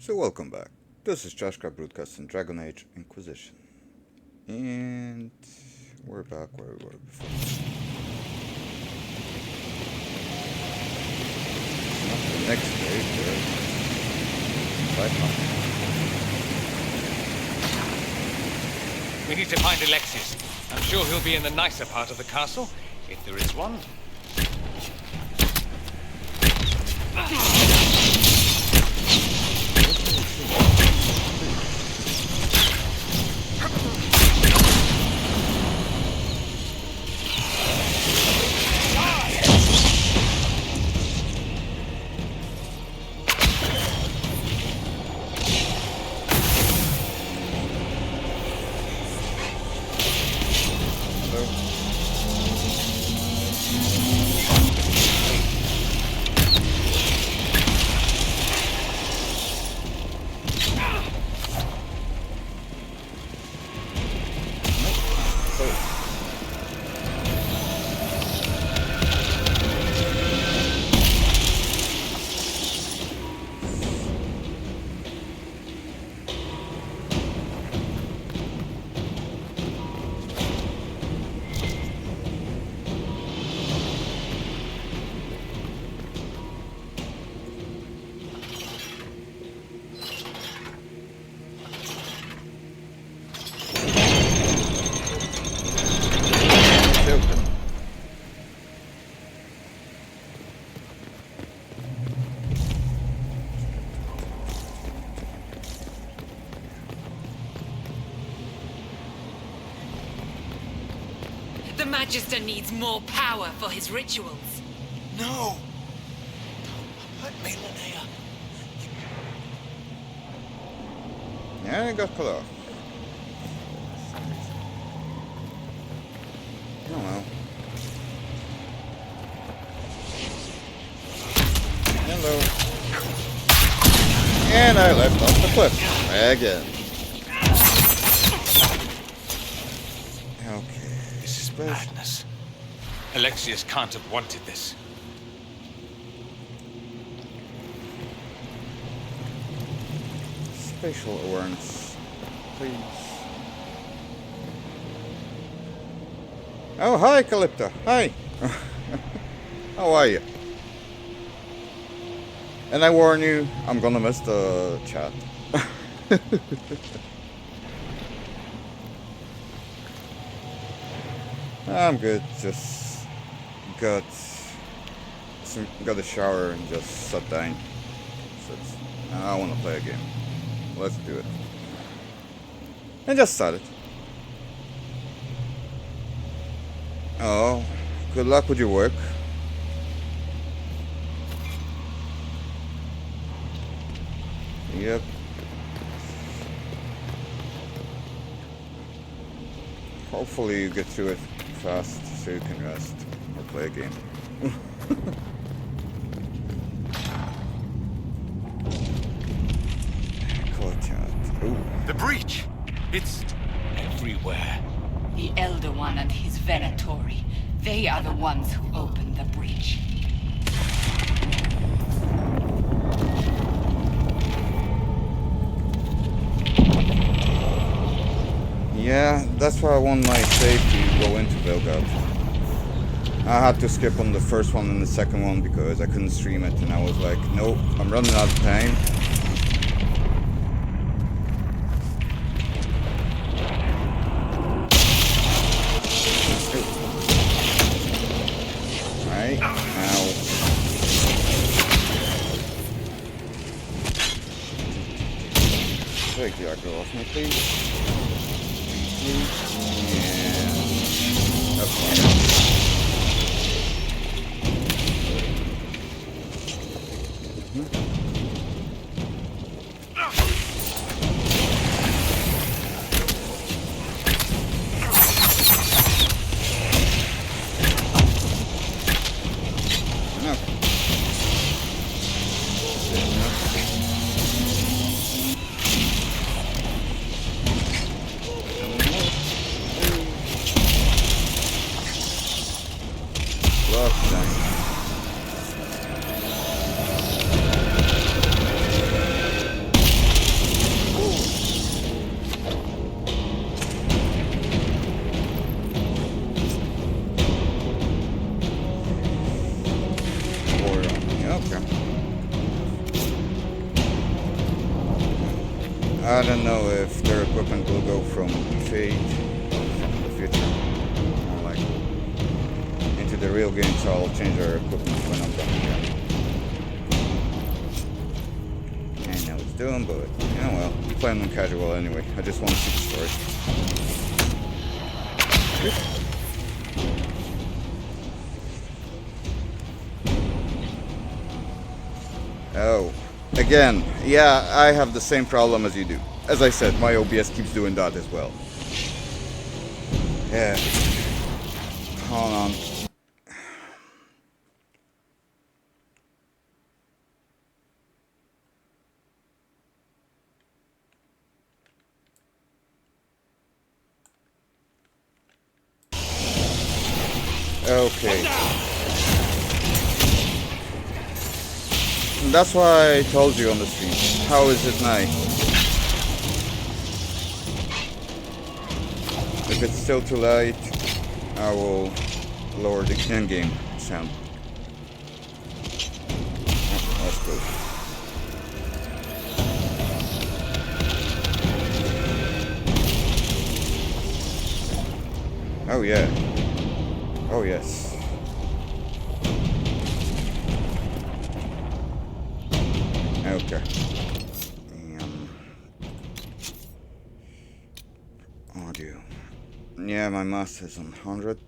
So welcome back. This is Joshka broadcasting Dragon Age Inquisition. And we're back where we were before. Not the next day, but right now. We need to find Alexius. I'm sure he'll be in the nicer part of the castle, if there is one. The Magister needs more power for his rituals. No! Don't hurt me, Linnea. Yeah, I got cut off. Oh well. Hello. And I left off the cliff. Again. Okay. This is madness. Alexius can't have wanted this. Spatial awareness, please. Oh, hi, Calypta. Hi. How are you? And I warn you, I'm gonna miss the chat. I'm good. Just got a shower and just sat down. So I want to play a game. Let's do it. And just started. Oh, good luck with your work. Yep. Hopefully you get through it fast so you can rest or play a game. The breach! It's everywhere. The Elder One and his Venatori. They are the ones who opened the breach. Yeah, that's why I want my save to go into Vilgard. I had to skip on the first one and the second one because I couldn't stream it, and I was like, nope, I'm running out of time. Right, now. Take the aggro off me, please. And that's fine. I don't know if their equipment will go from Fate in the future, or like into the real game, so I'll change their equipment when I'm done here. I know it's doing, but yeah, well, I'm playing on casual anyway. I just want to see the story. Oh, again, yeah, I have the same problem as you do. As I said, my OBS keeps doing that as well. Yeah. Hold on. Okay. And that's why I told you on the stream. How is it night? If it's still too light, I will lower the in-game sound. Oh, that's good. Oh yeah. Oh yes. Okay. Audio. Yeah, my mouse is on 100.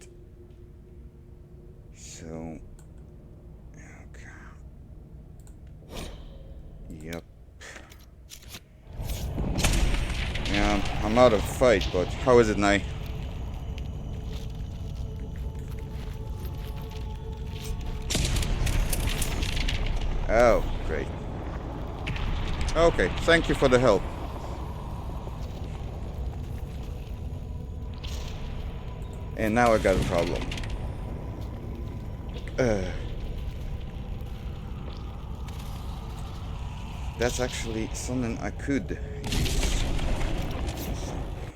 So. Okay. Yep. Yeah, I'm out of fight, but how is it now? Oh, great. Okay, thank you for the help. And now I got a problem. That's actually something I could use.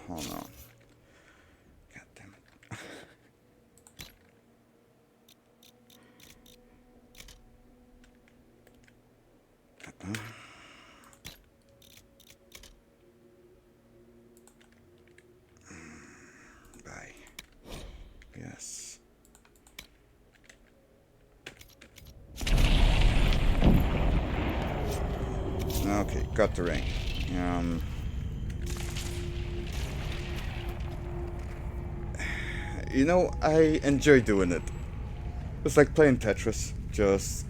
Hold on. God damn it. Bye. Yes. Okay, got the ring. You know, I enjoy doing it. It's like playing Tetris, just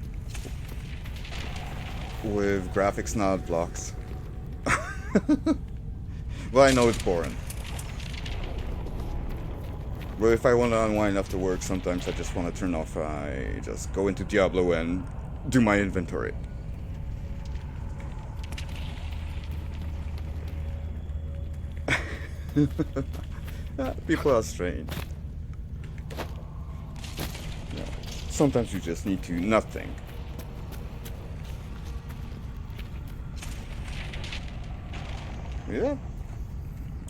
with graphics, not blocks. Well, I know it's boring. But if I want to unwind after work, sometimes I just want to turn off. I just go into Diablo and do my inventory. People are strange. Yeah. Sometimes you just need to not think. Yeah.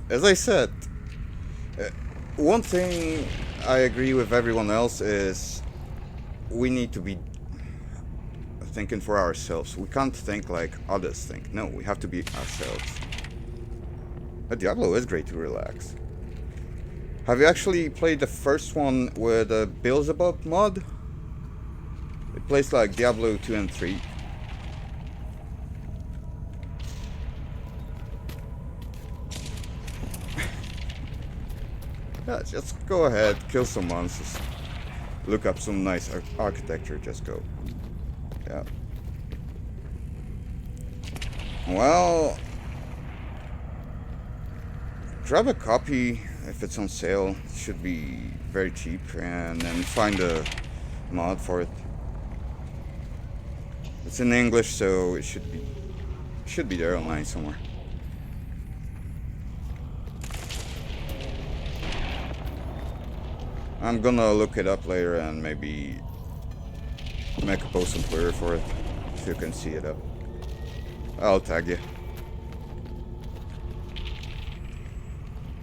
As I said, one thing I agree with everyone else is we need to be thinking for ourselves. We can't think like others think. No, we have to be ourselves. Diablo is great to relax. Have you actually played the first one with the Beelzebub mod? It plays like Diablo 2 and 3. Yeah, just go ahead, kill some monsters. Look up some nice architecture, just go. Yeah. Well, grab a copy if it's on sale. It should be very cheap, and then find a mod for it. It's in English, so it should be there online somewhere. I'm gonna look it up later and maybe make a post on Twitter for it, so you can see it up. I'll tag you.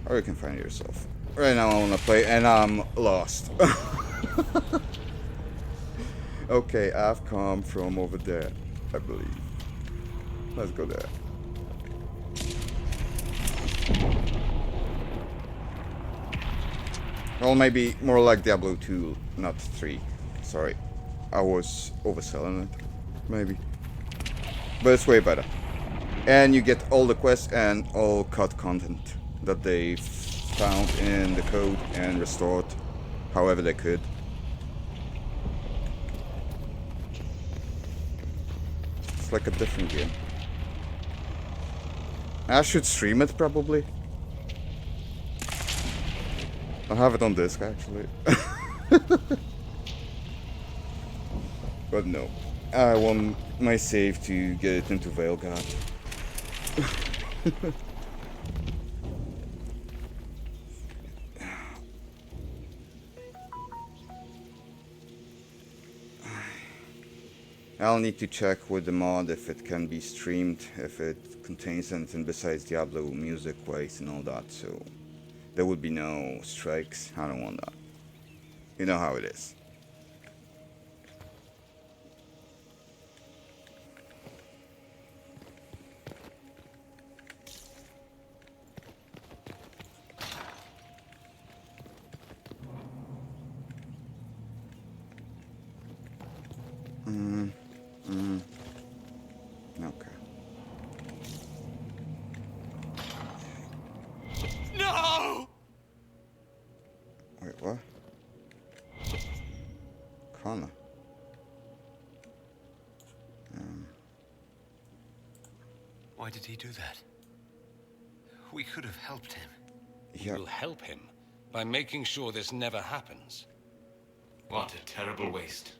Or you can find it yourself. Right now I wanna play and I'm lost. Okay, I've come from over there, I believe. Let's go there. Well, maybe more like Diablo 2, not 3. Sorry, I was overselling it. Maybe. But it's way better. And you get all the quests and all cut content that they found in the code and restored however they could. It's like a different game. I should stream it probably. I have it on disc actually. But no. I want my save to get it into Veilguard. I'll need to check with the mod if it can be streamed, if it contains anything besides Diablo music, waste and all that, so there would be no strikes. I don't want that. You know how it is. Okay. No! Wait, what? Connor. Why did he do that? We could have helped him. Yeah. We'll help him by making sure this never happens. What a terrible waste.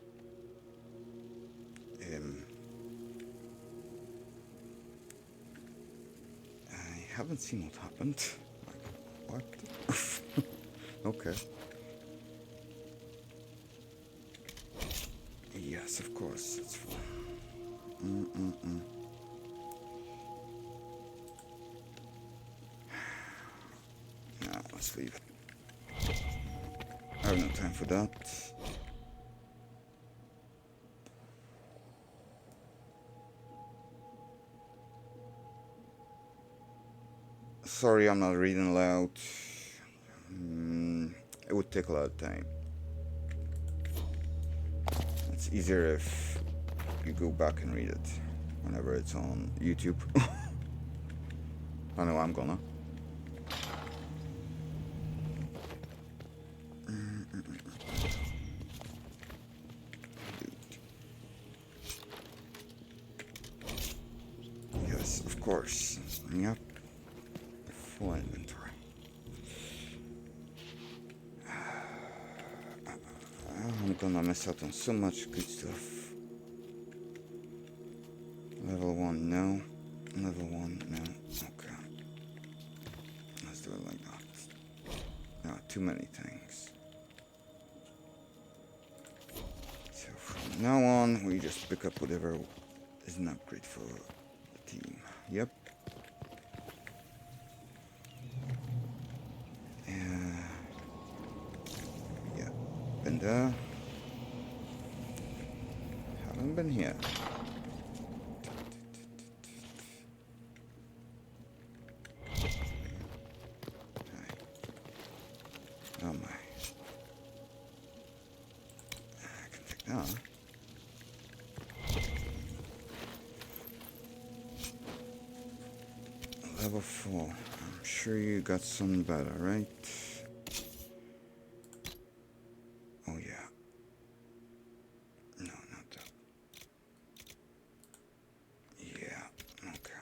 I haven't seen what happened. What? Okay. Yes, of course, it's fun. Now, let's leave it. I have no time for that. Sorry, I'm not reading aloud. It would take a lot of time. It's easier if you go back and read it whenever it's on YouTube. I know I'm gonna. Yes, of course. Yep. Full inventory. I'm gonna miss out on so much good stuff. Level 1, no. Level 1, no. Okay. Let's do it like that. No, too many things. So from now on, we just pick up whatever is an upgrade for the team. Yep. Been there. Haven't been here. Oh my. I can take that. Level 4. I'm sure you got something better, right? Oh yeah. No, not that. Yeah, okay.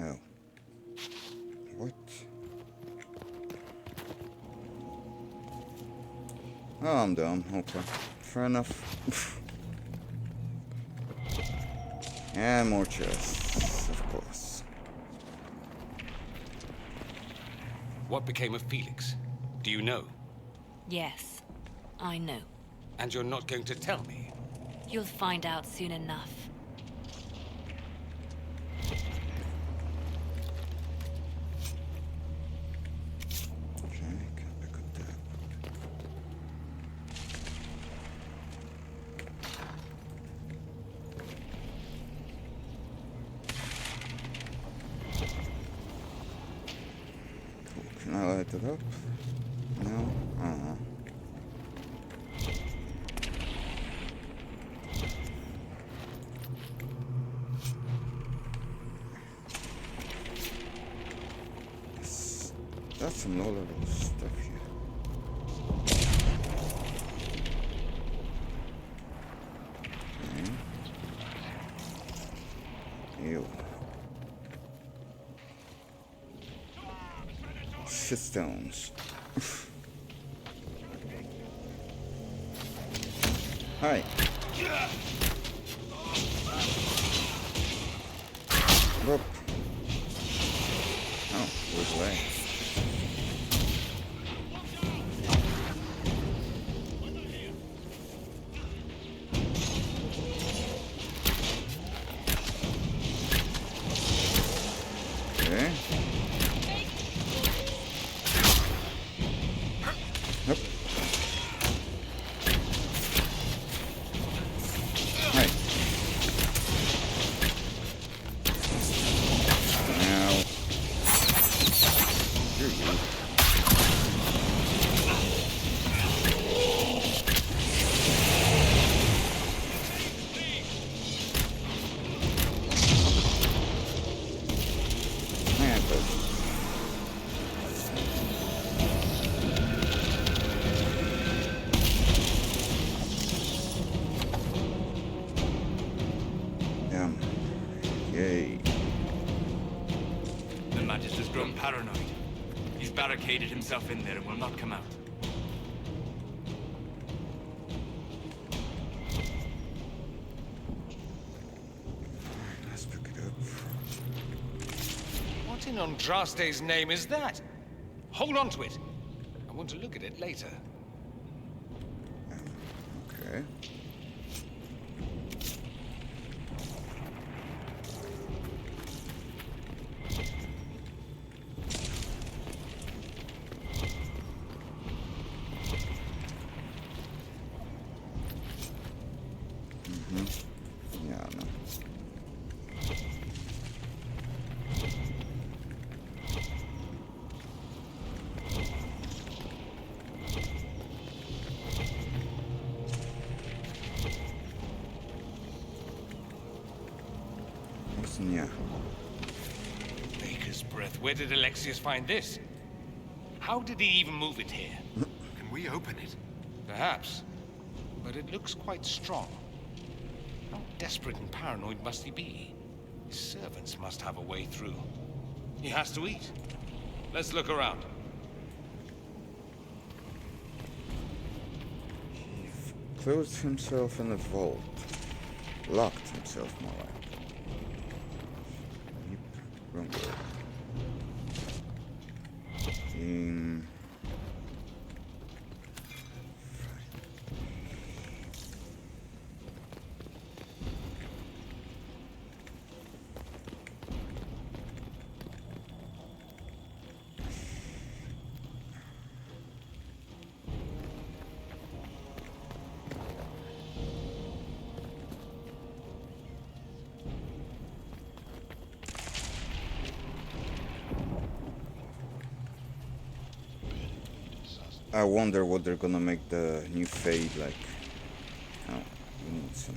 Oh. What? Oh, I'm dumb. Okay. Fair enough. And more chests, of course. What became of Felix? Do you know? Yes, I know. And you're not going to tell me? You'll find out soon enough. Okay, can I pick up that? it up? No? Uh-huh. That's some low-level stuff here. Okay. Ew. Shit stones. Hi. Whoop. Oh, goes away. Okay. Nope. Hi. Now. Here you go. Man, but yay. The Magister's grown paranoid. He's barricaded himself in there and will not come out. Let's pick it up. What in Andraste's name is that? Hold on to it. I want to look at it later. Okay. Yeah, no. Listen, yeah. Baker's breath. Where did Alexius find this? How did he even move it here? Can we open it? Perhaps. But it looks quite strong. How desperate and paranoid must he be? His servants must have a way through. He has to eat. Let's look around. He closed himself in a vault. Locked himself, more like. Yep, wrong word. I wonder what they're gonna make the new fade like. Oh, we need some.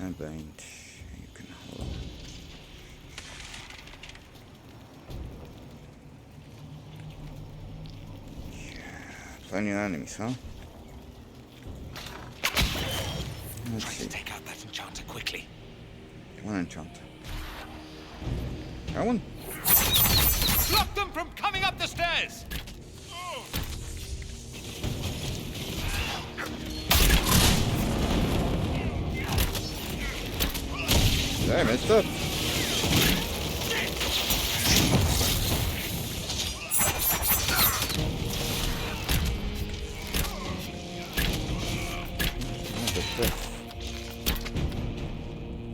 And bind. You can hold. Yeah, plenty of enemies, huh? Let's Try see. to take out that enchanter quickly. One enchanter. That one? Stop them from coming up the stairs! Damn, it's up.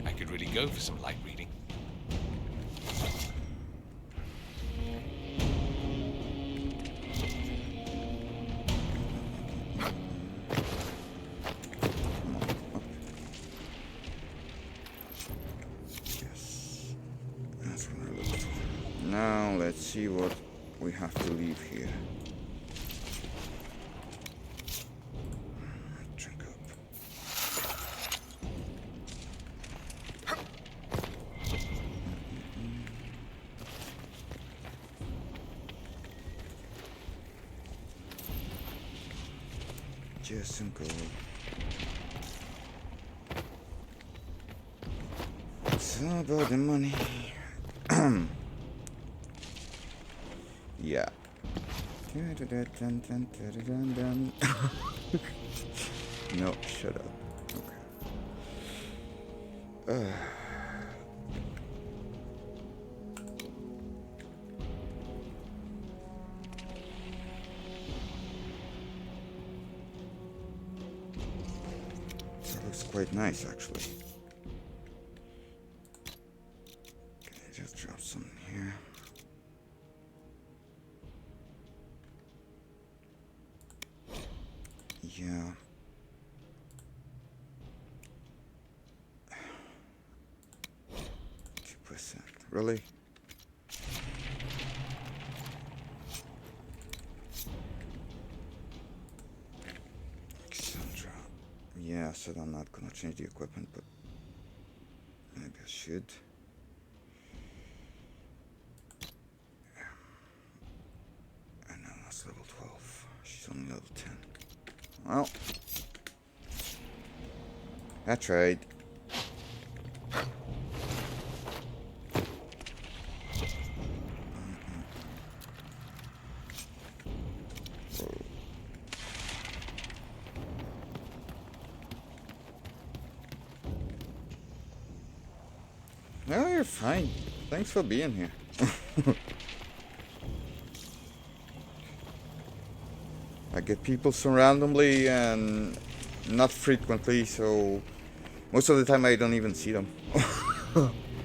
I could really go for some light reading. Yes. That's what I look for. Now let's see what we have to leave here. Drink up. Just some gold. It's all about the money. Yeah. No, shut up. Okay. That looks quite nice, actually. Okay, just drop some here. Yeah. Really? Cassandra. Yeah, I said I'm not gonna change the equipment, but maybe I should. And now that's level 12. She's only level 10. Well, I tried. No, you're fine. Thanks for being here. I get people so randomly and not frequently, so most of the time I don't even see them.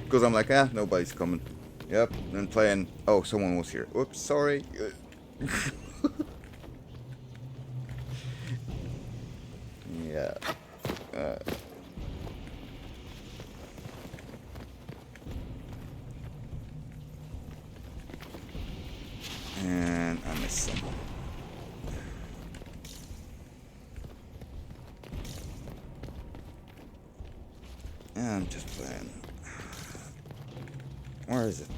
Because I'm like, nobody's coming. Yep, then playing, oh, someone was here. Oops, sorry. Yeah. And I missed some. Yeah, I'm just playing. Where is it?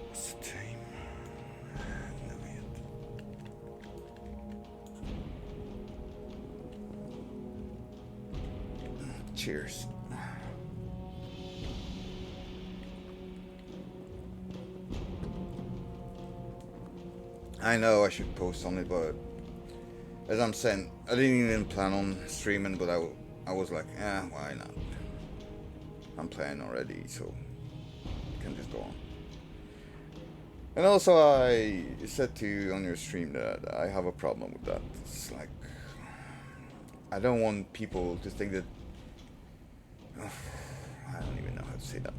What's the time? No yet. Cheers. I know I should post on it, but as I'm saying, I didn't even plan on streaming, but I was like, why not? I'm playing already, so I can just go on. And also, I said to you on your stream that I have a problem with that. It's like, I don't want people to think that. I don't even know how to say that.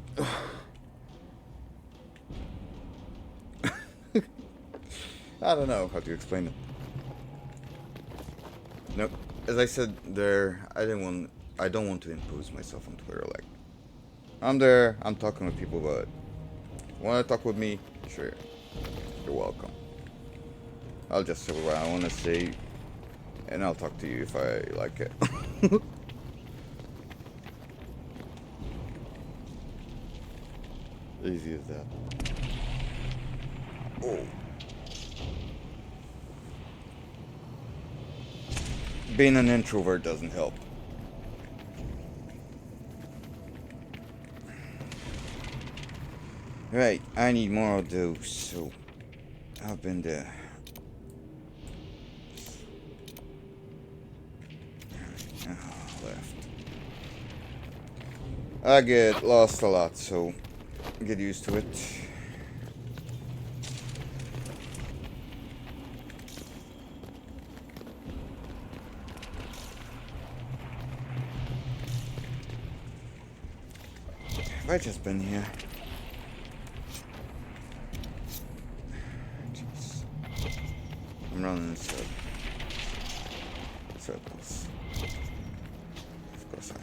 I don't know how to explain it. No, as I said there, I don't want to impose myself on Twitter. Like, I'm there, I'm talking with people, but want to talk with me? Sure, you're welcome. I'll just say what I want to say, and I'll talk to you if I like it. Easy as that. Oh. Being an introvert doesn't help. Right, I need more of those, so I've been there. Left. I get lost a lot, so get used to it. Have I just been here? Jeez. I'm running in circles. Of course I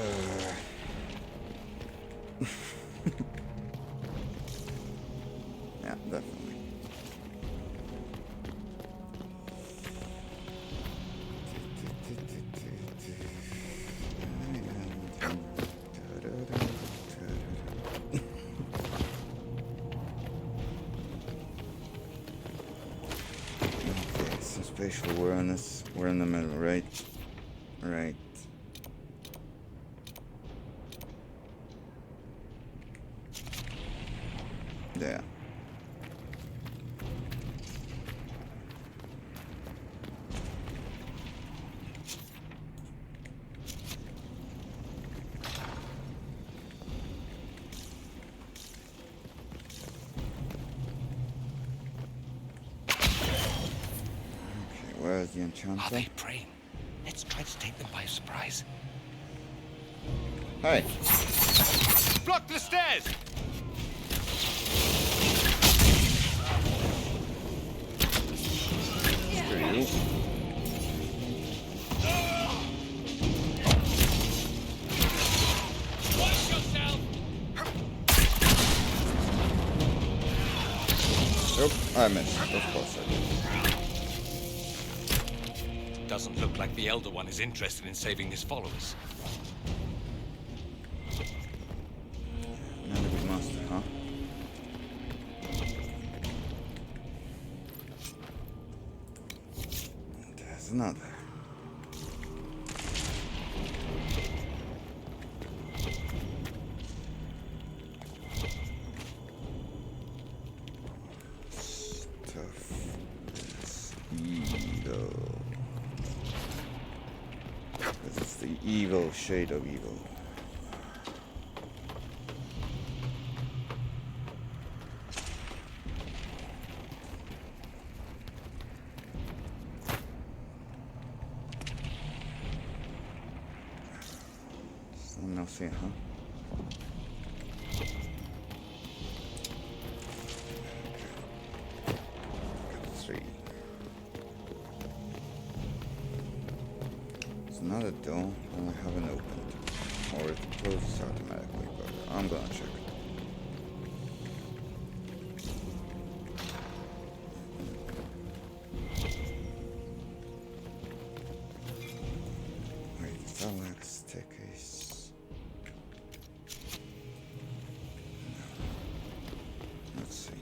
am. Spatial awareness. We're in the middle, right? Right. There. Where's the enchanter? Are they praying? Let's try to take them by surprise. Hey! Block the stairs! Screw you. Watch yourself! Nope, I missed. Of course I did. Doesn't look like the Elder One is interested in saving his followers. Another good master, huh? There's another. Stuff is evil. This is the evil shade of evil. Someone else here, huh? Got 3. There's another door and I haven't opened. Or it closes automatically, but I'm gonna check. Wait, is that like a staircase? No. Let's see.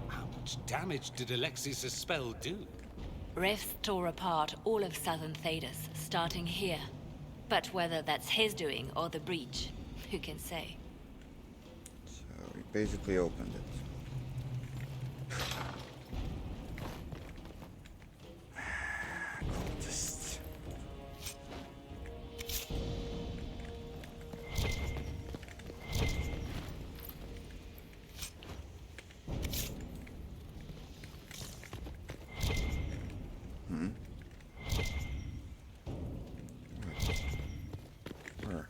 How much damage did Alexis' spell do? Rifts tore apart all of southern Thedas, starting here. But whether that's his doing or the breach, who can say? So we basically opened it. Cultists. Where?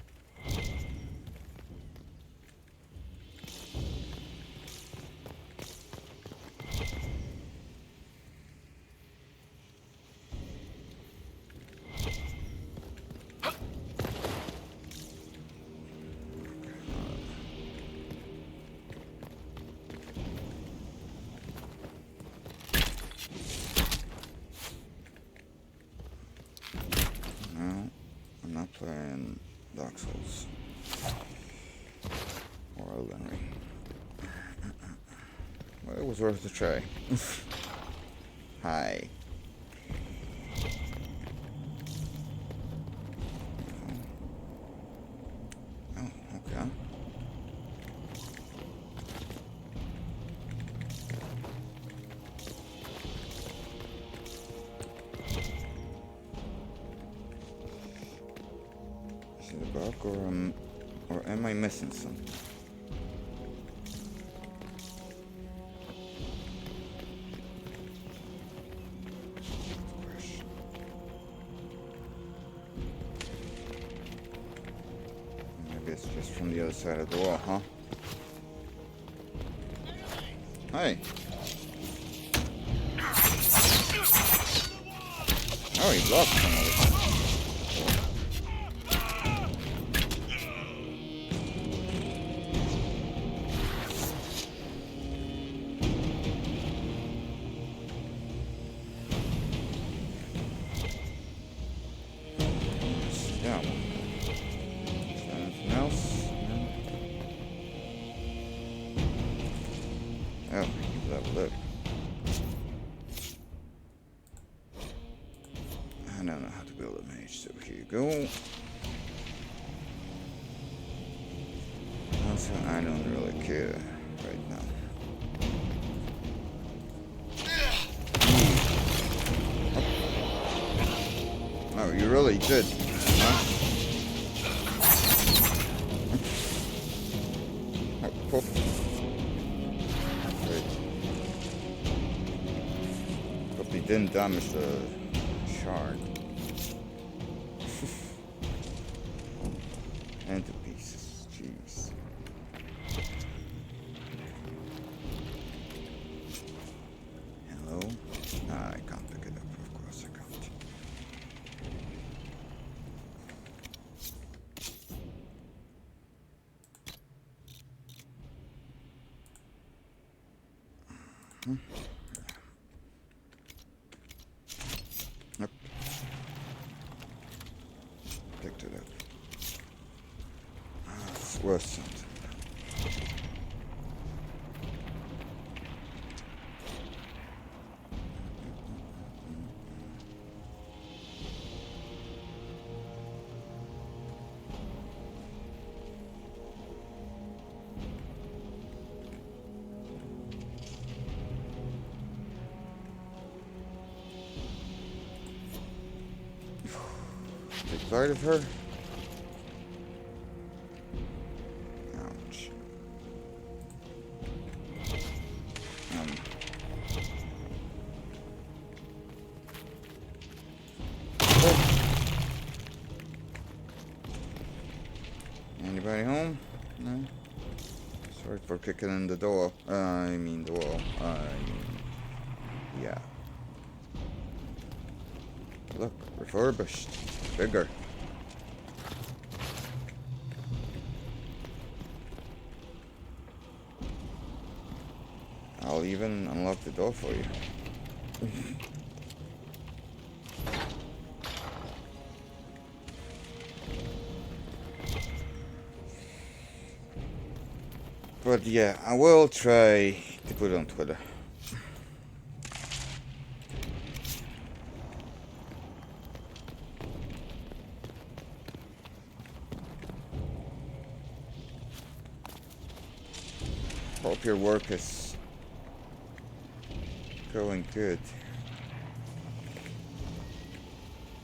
No, I'm not playing Dark Souls. Or Elden Ring. Well, it was worth a try. Hi. Oh, okay. Is it a bug or am I missing something? Question. Maybe it's just from the other side of the wall, huh? Hey. Oh, he blocked some of it. Yeah. Is there anything else? No? Oh, you leveled up. I don't know how to build a mage, so here you go. Also, I don't really care right now. Oh, you really did, huh? Oh, poof. Wait. Hope he didn't damage the shard. And to pieces. Jeez. Hello? Ah, I can't pick it up. Of course I can't. Yep. Picked it up. Ah, it's worth something. Take bite of her. Ouch. Anybody home? No? Sorry for kicking in the door. I mean the wall. Yeah. Look, refurbished. Bigger. I'll even unlock the door for you. But yeah, I will try to put it on Twitter. Hope your work is going good.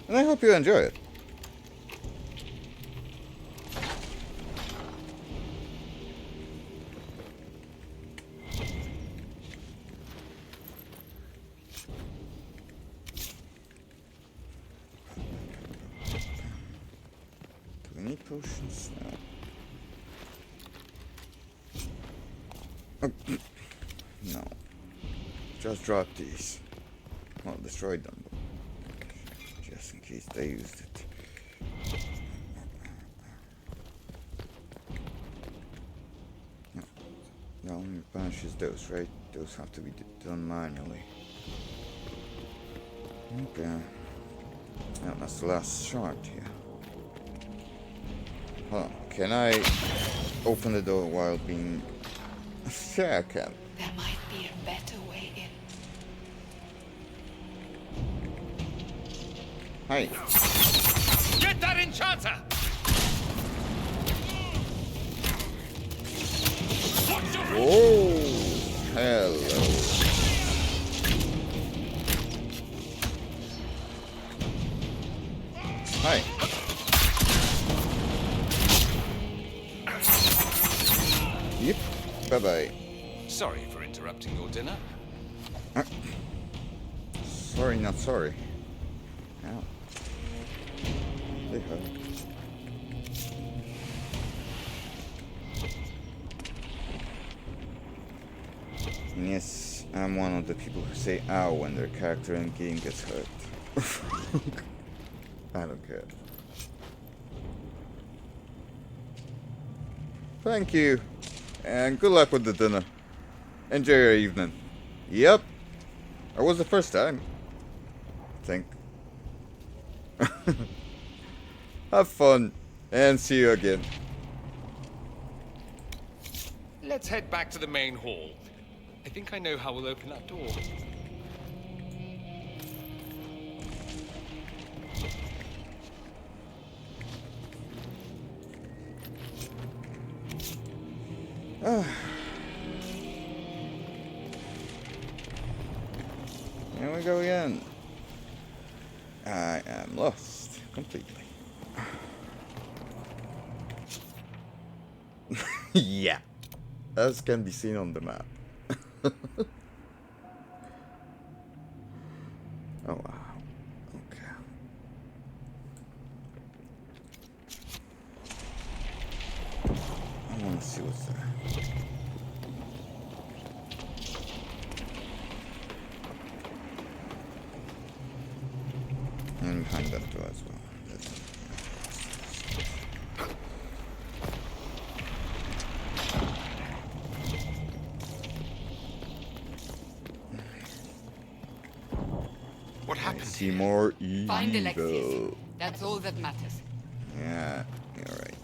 And I hope you enjoy it. Do we need potions? No. Oh. No. Just drop these. Well, destroyed them. Just in case they used it. No. The only punch is those, right? Those have to be done manually. Okay. Oh, that's the last shard here. Hold on. Can I open the door while being... Yeah, I can. There might be a better way in. Hi. Get that enchanter! Oh, hello. Hi. Yep. Bye-bye. Sorry for interrupting your dinner. Sorry, not sorry. Ow. They hurt. And yes, I'm one of the people who say ow when their character in game gets hurt. I don't care. Thank you. And good luck with the dinner. Enjoy your evening. Yep. That was the first time. I think. Have fun. And see you again. Let's head back to the main hall. I think I know how we'll open that door. Here we go again. I am lost completely. Yeah, as can be seen on the map. Oh wow. Okay. I want to see what's there. And behind that door as well. What I happened see here? more Find evil. Alexius. That's all that matters. Yeah, you're right.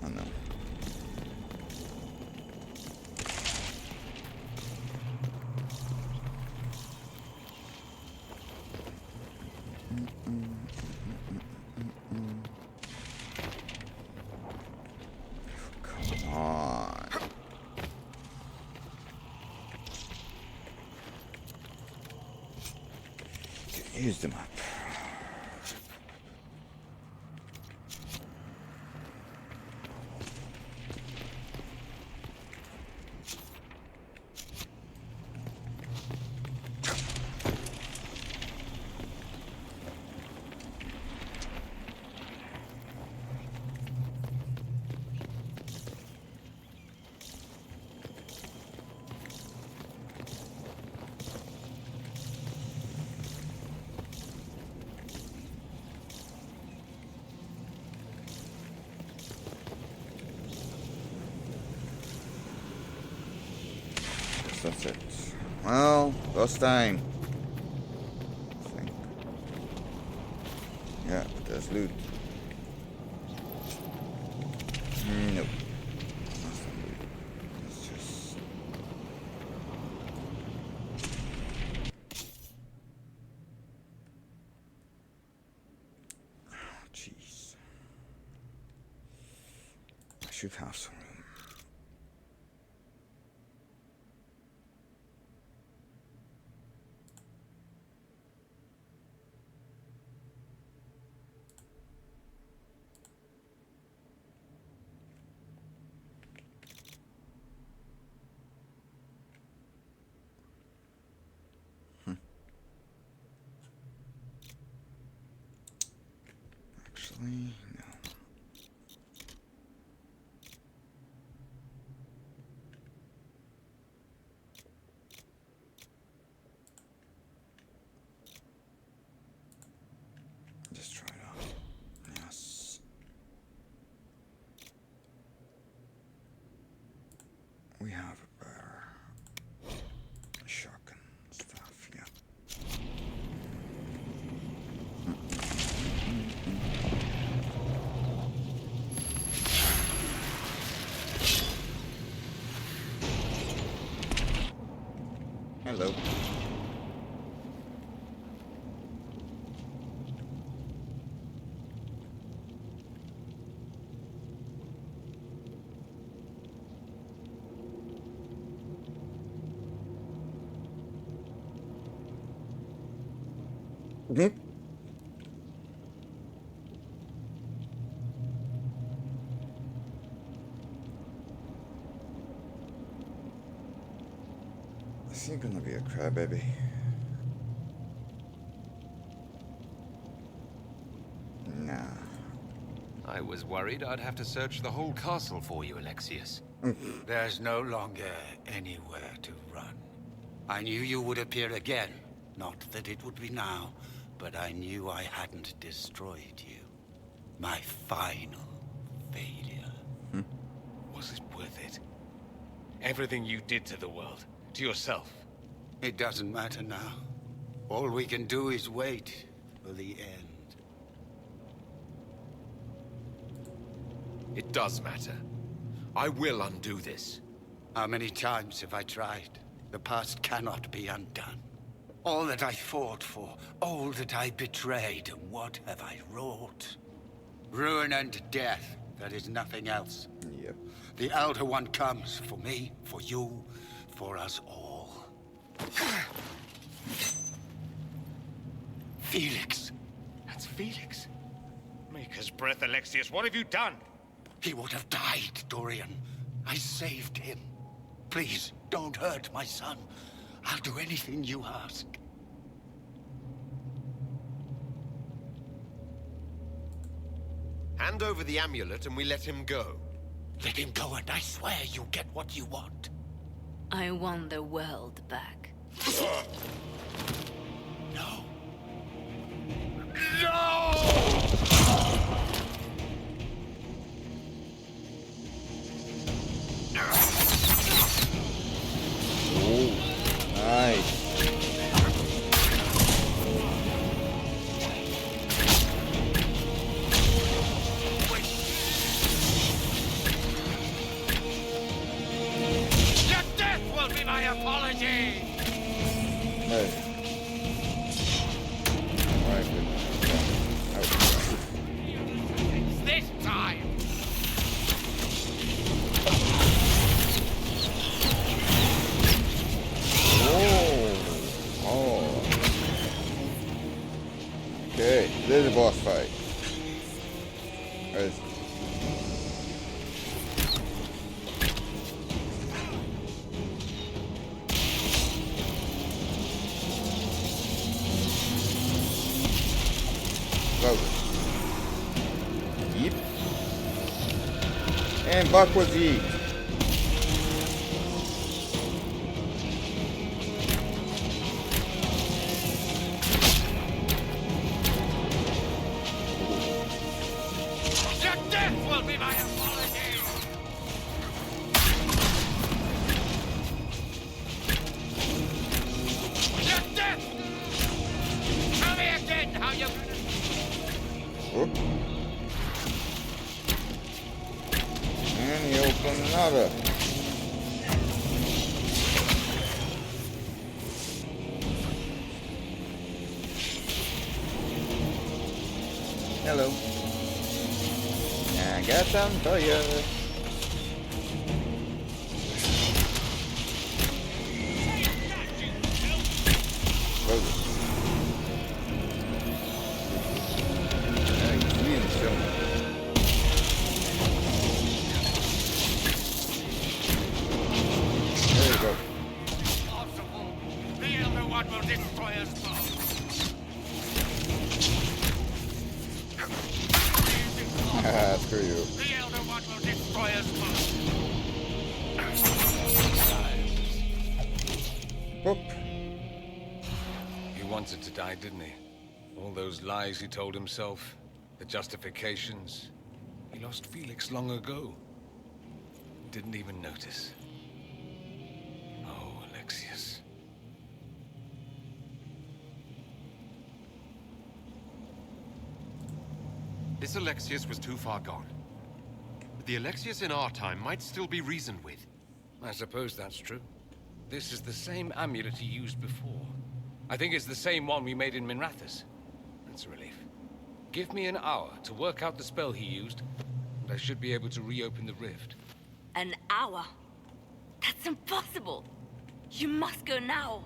I know. Come on. Use the map. That's it. Well, last time. I think. Yeah, but there's loot. Nope. That's not loot. It's just... Oh, jeez. I should have some room. Actually, no. Just try it out. Yes. We have a bear. Shotgun stuff, yeah. Hello. Mm-hmm. Is he gonna be a crybaby? Nah. I was worried I'd have to search the whole castle for you, Alexius. There's no longer anywhere to run. I knew you would appear again. Not that it would be now, but I knew I hadn't destroyed you. My final failure. Was it worth it? Everything you did to the world, to yourself. It doesn't matter now. All we can do is wait for the end. It does matter. I will undo this. How many times have I tried? The past cannot be undone. All that I fought for, all that I betrayed, what have I wrought? Ruin and death, there is nothing else. Yep. The Elder One comes for me, for you, for us all. Felix. That's Felix. Maker's breath, Alexius. What have you done? He would have died, Dorian. I saved him. Please, don't hurt my son. I'll do anything you ask. Hand over the amulet and we let him go. Let him go and I swear you'll get what you want. I want the world back. No. Nice. Your death will be my apology! No. Alright, good. This time! Oh. Okay, this is a boss fight. Where is it? Close it. Yeep. And backwards yeet. Your death will be my apology! Your death! Tell me again how you... Whoop. And he opened another. Hello. I got some for you. Close it. There you go. Impossible! The Elder One will destroy us both! Haha, screw you. The Elder One will destroy us both! Whoop. He wanted to die, didn't he? All those lies he told himself, the justifications. He lost Felix long ago. Didn't even notice. Oh, Alexius. This Alexius was too far gone. But the Alexius in our time might still be reasoned with. I suppose that's true. This is the same amulet he used before. I think it's the same one we made in Minrathous. That's a relief. Give me an hour to work out the spell he used, and I should be able to reopen the rift. An hour? That's impossible! You must go now!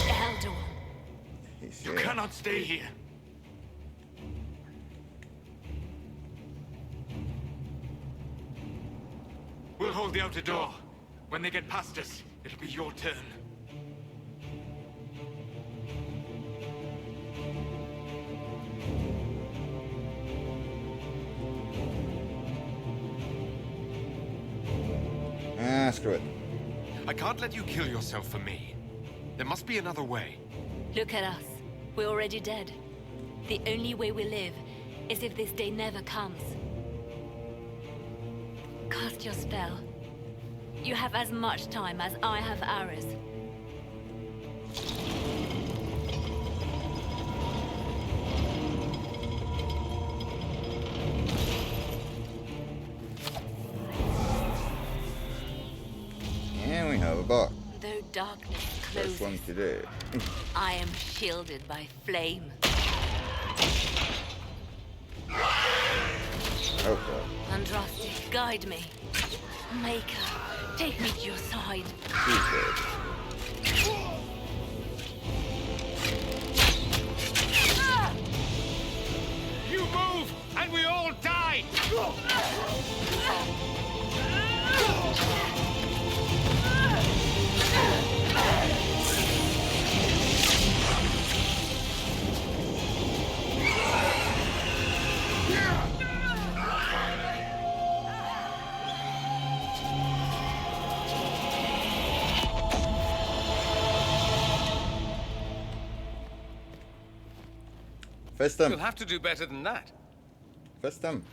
Elder One. He's You here. cannot stay here. We'll hold the outer door. When they get past us, it'll be your turn. Ah, screw it. I can't let you kill yourself for me. There must be another way. Look at us. We're already dead. The only way we live is if this day never comes. Cast your spell. You have as much time as I have hours. box. Though darkness First one closes, today. I am shielded by flame. Oh god. Andraste, guide me. Maker, take me to your side. She's dead. You move, and we all die! Fist him. You'll have to do better than that. Fist him.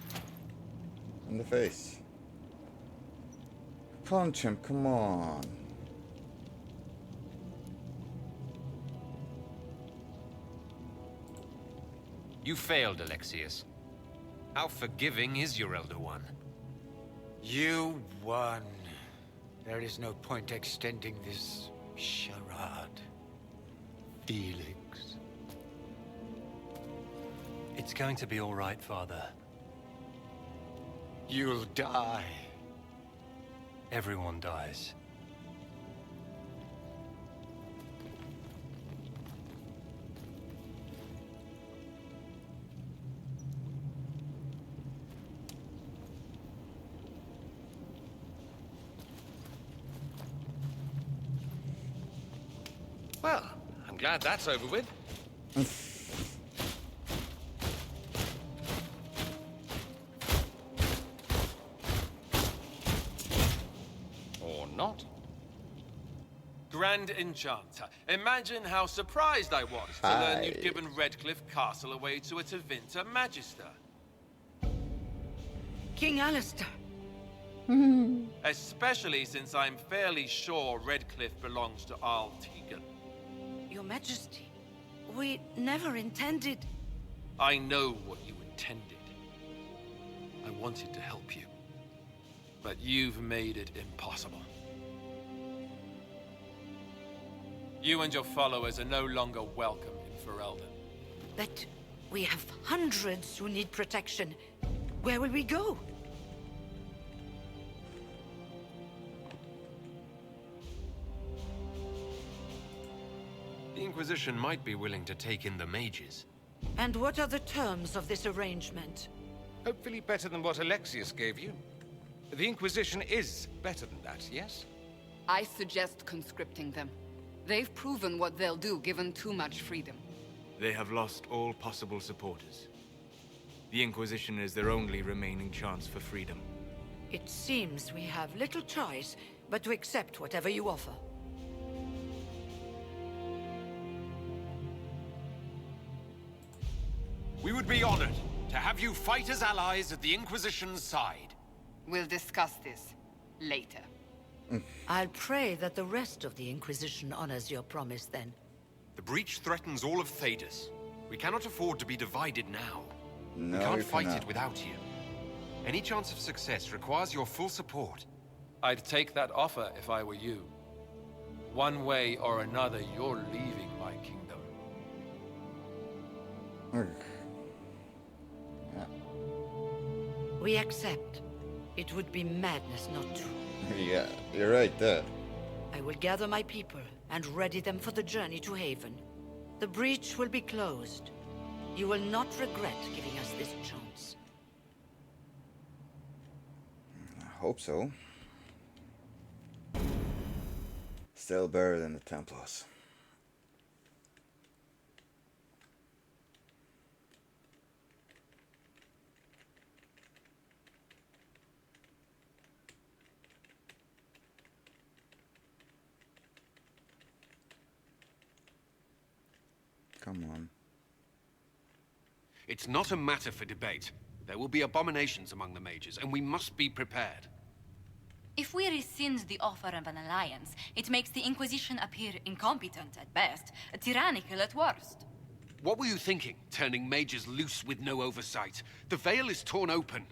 In the face. Punch him, come on. You failed, Alexius. How forgiving is your Elder One? You won. There is no point extending this charade. Felix. It's going to be all right, Father. You'll die. Everyone dies. Well, I'm glad that's over with. Or not. Grand Enchanter, imagine how surprised I was to learn you'd Hi. given Redcliffe Castle away to a Tevinter Magister. King Alistair. Especially since I'm fairly sure Redcliffe belongs to Arl Tegan. Your Majesty, we never intended... I know what you intended. I wanted to help you. But you've made it impossible. You and your followers are no longer welcome in Ferelden. But we have hundreds who need protection. Where will we go? The Inquisition might be willing to take in the mages. And what are the terms of this arrangement? Hopefully better than what Alexius gave you. The Inquisition is better than that, yes? I suggest conscripting them. They've proven what they'll do given too much freedom. They have lost all possible supporters. The Inquisition is their only remaining chance for freedom. It seems we have little choice but to accept whatever you offer. We would be honored to have you fight as allies at the Inquisition's side. We'll discuss this later. I'll pray that the rest of the Inquisition honors your promise then. The breach threatens all of Thedas. We cannot afford to be divided now. No, We can't you fight cannot. it without you. Any chance of success requires your full support. I'd take that offer if I were you. One way or another, you're leaving my kingdom. We accept. It would be madness not to. Yeah, you're right there. I will gather my people and ready them for the journey to Haven. The breach will be closed. You will not regret giving us this chance. I hope so. Still better than the Templars. Come on. It's not a matter for debate. There will be abominations among the mages, and we must be prepared. If we rescind the offer of an alliance, it makes the Inquisition appear incompetent at best, tyrannical at worst. What were you thinking, turning mages loose with no oversight? The veil is torn open.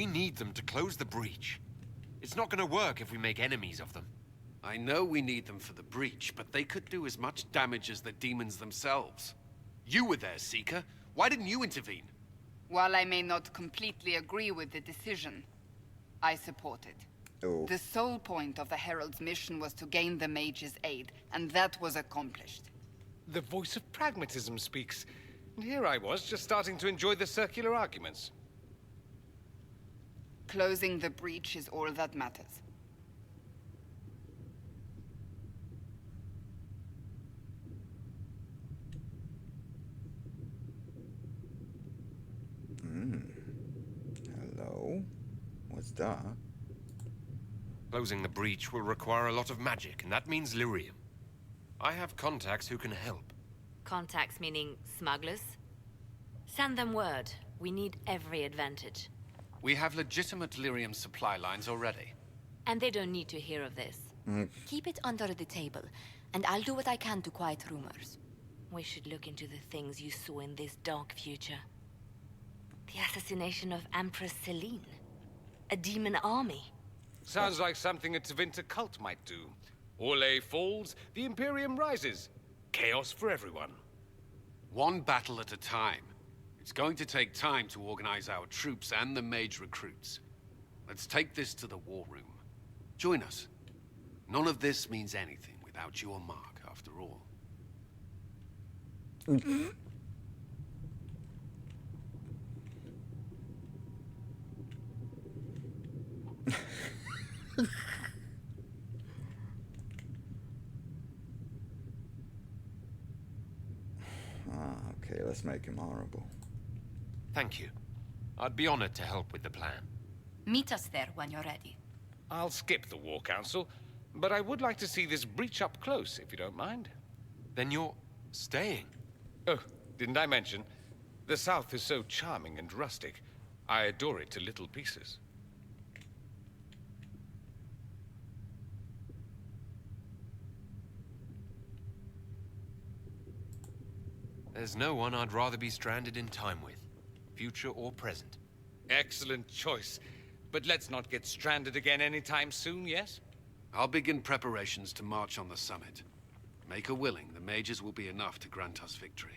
We need them to close the breach. It's not gonna work if we make enemies of them. I know we need them for the breach, but they could do as much damage as the demons themselves. You were there, Seeker. Why didn't you intervene? While I may not completely agree with the decision, I support it. Oh. The sole point of the Herald's mission was to gain the mage's aid, and that was accomplished. The voice of pragmatism speaks. And here I was, just starting to enjoy the circular arguments. Closing the breach is all that matters. Hello? What's that? Closing the breach will require a lot of magic, and that means lyrium. I have contacts who can help. Contacts meaning smugglers? Send them word. We need every advantage. We have legitimate lyrium supply lines already. And they don't need to hear of this. Keep it under the table, and I'll do what I can to quiet rumors. We should look into the things you saw in this dark future. The assassination of Empress Celine. A demon army. Sounds like something a Tevinter cult might do. Orlais falls, the Imperium rises. Chaos for everyone. One battle at a time. It's going to take time to organize our troops and the mage recruits. Let's take this to the war room. Join us. None of this means anything without your mark, after all. Okay, let's make him horrible. Thank you. I'd be honored to help with the plan. Meet us there when you're ready. I'll skip the War Council, but I would like to see this breach up close, if you don't mind. Then you're staying? Oh, didn't I mention? The South is so charming and rustic. I adore it to little pieces. There's no one I'd rather be stranded in time with, future or present. Excellent choice. But let's not get stranded again anytime soon, yes? I'll begin preparations to march on the summit. Make her willing, the mages will be enough to grant us victory.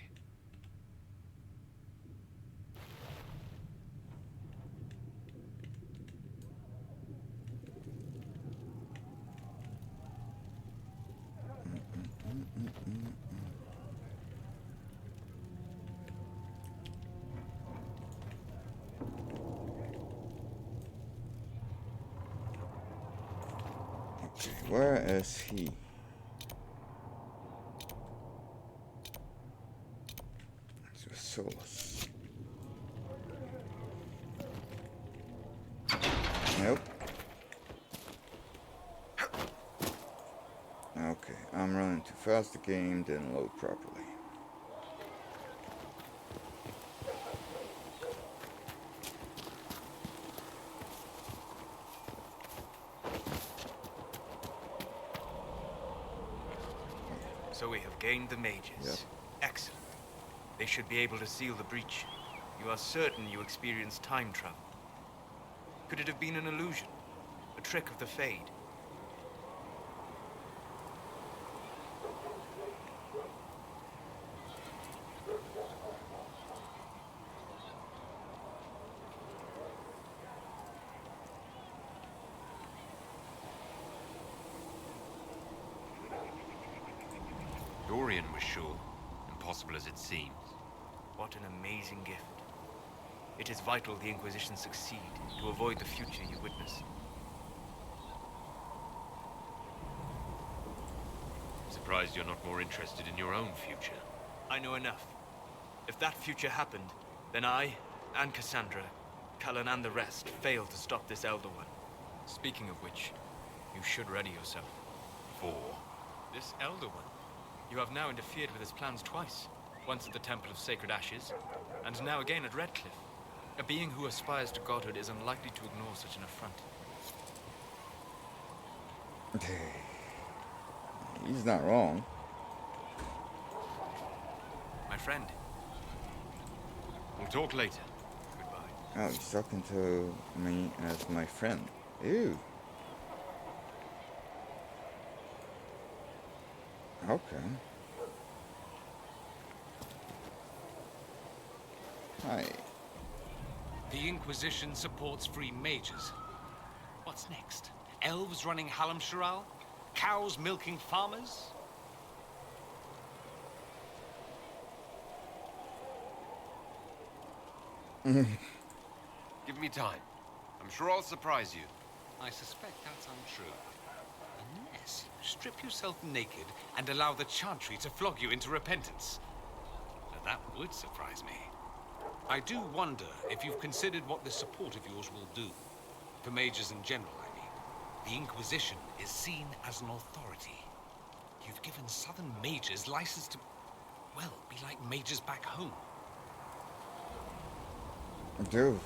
Where is he? It's soulless. Nope. Okay, I'm running too fast. The game didn't load properly. So we have gained the mages. Yep. Excellent. They should be able to seal the breach. You are certain you experienced time travel. Could it have been an illusion? A trick of the Fade? Dorian was sure, impossible as it seems. What an amazing gift. It is vital the Inquisition succeed to avoid the future you witness. I'm surprised you're not more interested in your own future. I know enough. If that future happened, then I, and Cassandra, Cullen and the rest, failed to stop this Elder One. Speaking of which, you should ready yourself. For? This Elder One. You have now interfered with his plans twice. Once at the Temple of Sacred Ashes, and now again at Redcliffe. A being who aspires to godhood is unlikely to ignore such an affront. He's not wrong. My friend. We'll talk later. Goodbye. Oh, he's talking to me as my friend. Ew. Okay. Hi. The Inquisition supports free mages. What's next? Elves running Hallam Sharal? Cows milking farmers? Give me time. I'm sure I'll surprise you. I suspect that's untrue. Unless you strip yourself naked and allow the Chantry to flog you into repentance. Now, that would surprise me. I do wonder if you've considered what this support of yours will do. For mages in general, I mean. The Inquisition is seen as an authority. You've given Southern mages license to, well, be like mages back home. Dude.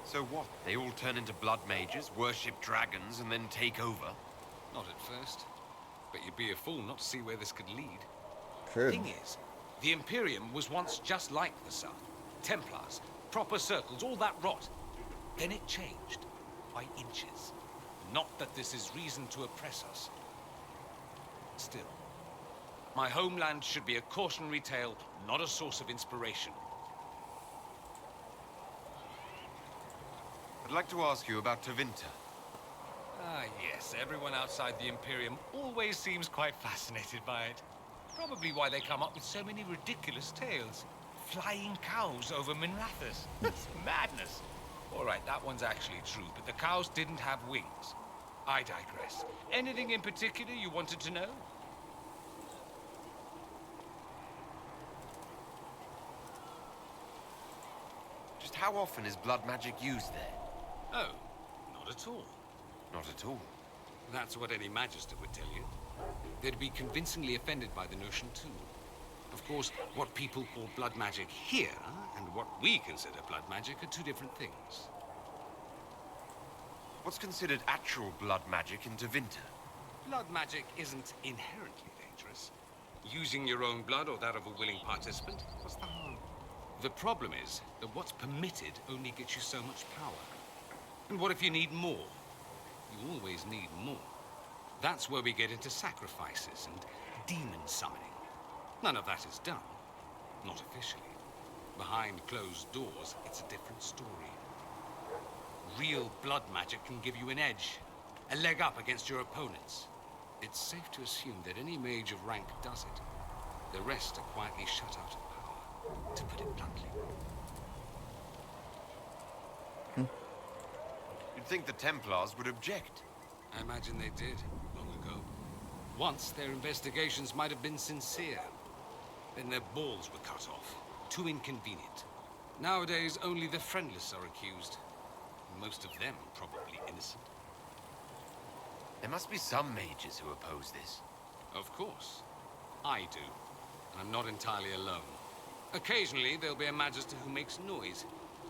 So what? They all turn into blood mages, worship dragons, and then take over? Not at first. But you'd be a fool not to see where this could lead. Could. Thing is, the Imperium was once just like the South. Templars, proper circles, all that rot. Then it changed. By inches. Not that this is reason to oppress us. Still, my homeland should be a cautionary tale, not a source of inspiration. I'd like to ask you about Tevinter. Ah, yes. Everyone outside the Imperium always seems quite fascinated by it. Probably why they come up with so many ridiculous tales. Flying cows over Minrathous. It's madness. All right, that one's actually true, but the cows didn't have wings. I digress. Anything in particular you wanted to know? Just how often is blood magic used there? Oh, not at all. Not at all. That's what any Magister would tell you. They'd be convincingly offended by the notion, too. Of course, what people call blood magic here, and what we consider blood magic, are two different things. What's considered actual blood magic in Tevinter? Blood magic isn't inherently dangerous. Using your own blood or that of a willing participant, what's the harm? The problem is that what's permitted only gets you so much power. And what if you need more? You always need more. That's where we get into sacrifices and demon summoning. None of that is done. Not officially. Behind closed doors, it's a different story. Real blood magic can give you an edge, a leg up against your opponents. It's safe to assume that any mage of rank does it. The rest are quietly shut out of power, to put it bluntly. You'd think the Templars would object. I imagine they did, long ago. Once, their investigations might have been sincere. Then their balls were cut off. Too inconvenient. Nowadays, only the friendless are accused. Most of them probably innocent. There must be some mages who oppose this. Of course. I do. And I'm not entirely alone. Occasionally, there'll be a Magister who makes noise.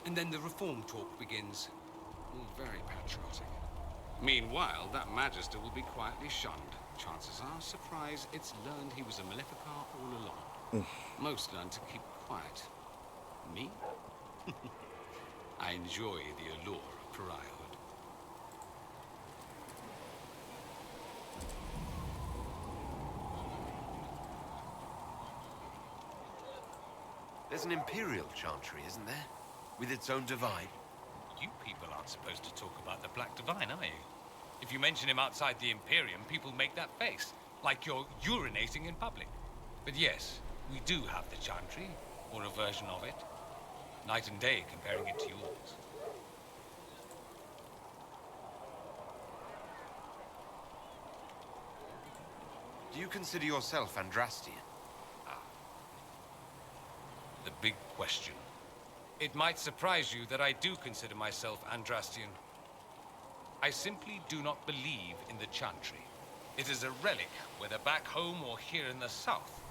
And then the reform talk begins. All very patriotic. Meanwhile, that Magister will be quietly shunned. Chances are, surprise, it's learned he was a Maleficar all along. Most learn to keep quiet. Me? I enjoy the allure of pariahhood. There's an Imperial Chantry, isn't there? With its own divine. You people aren't supposed to talk about the Black Divine, are you? If you mention him outside the Imperium, people make that face, like you're urinating in public. But yes, we do have the Chantry, or a version of it. Night and day comparing it to yours. Do you consider yourself Andrastian? The big question. It might surprise you that I do consider myself Andrastian. I simply do not believe in the Chantry. It is a relic, whether back home or here in the south.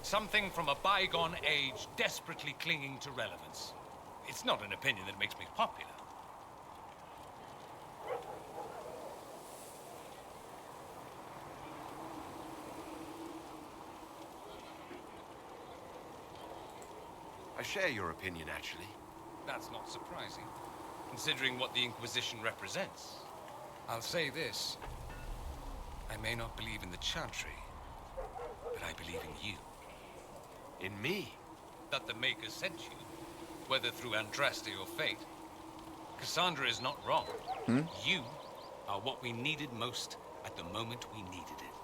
Something from a bygone age desperately clinging to relevance. It's not an opinion that makes me popular. I share your opinion, actually. That's not surprising, considering what the Inquisition represents. I'll say this. I may not believe in the Chantry, but I believe in you. In me? That the Maker sent you, whether through Andraste or fate. Cassandra is not wrong. You are what we needed most at the moment we needed it.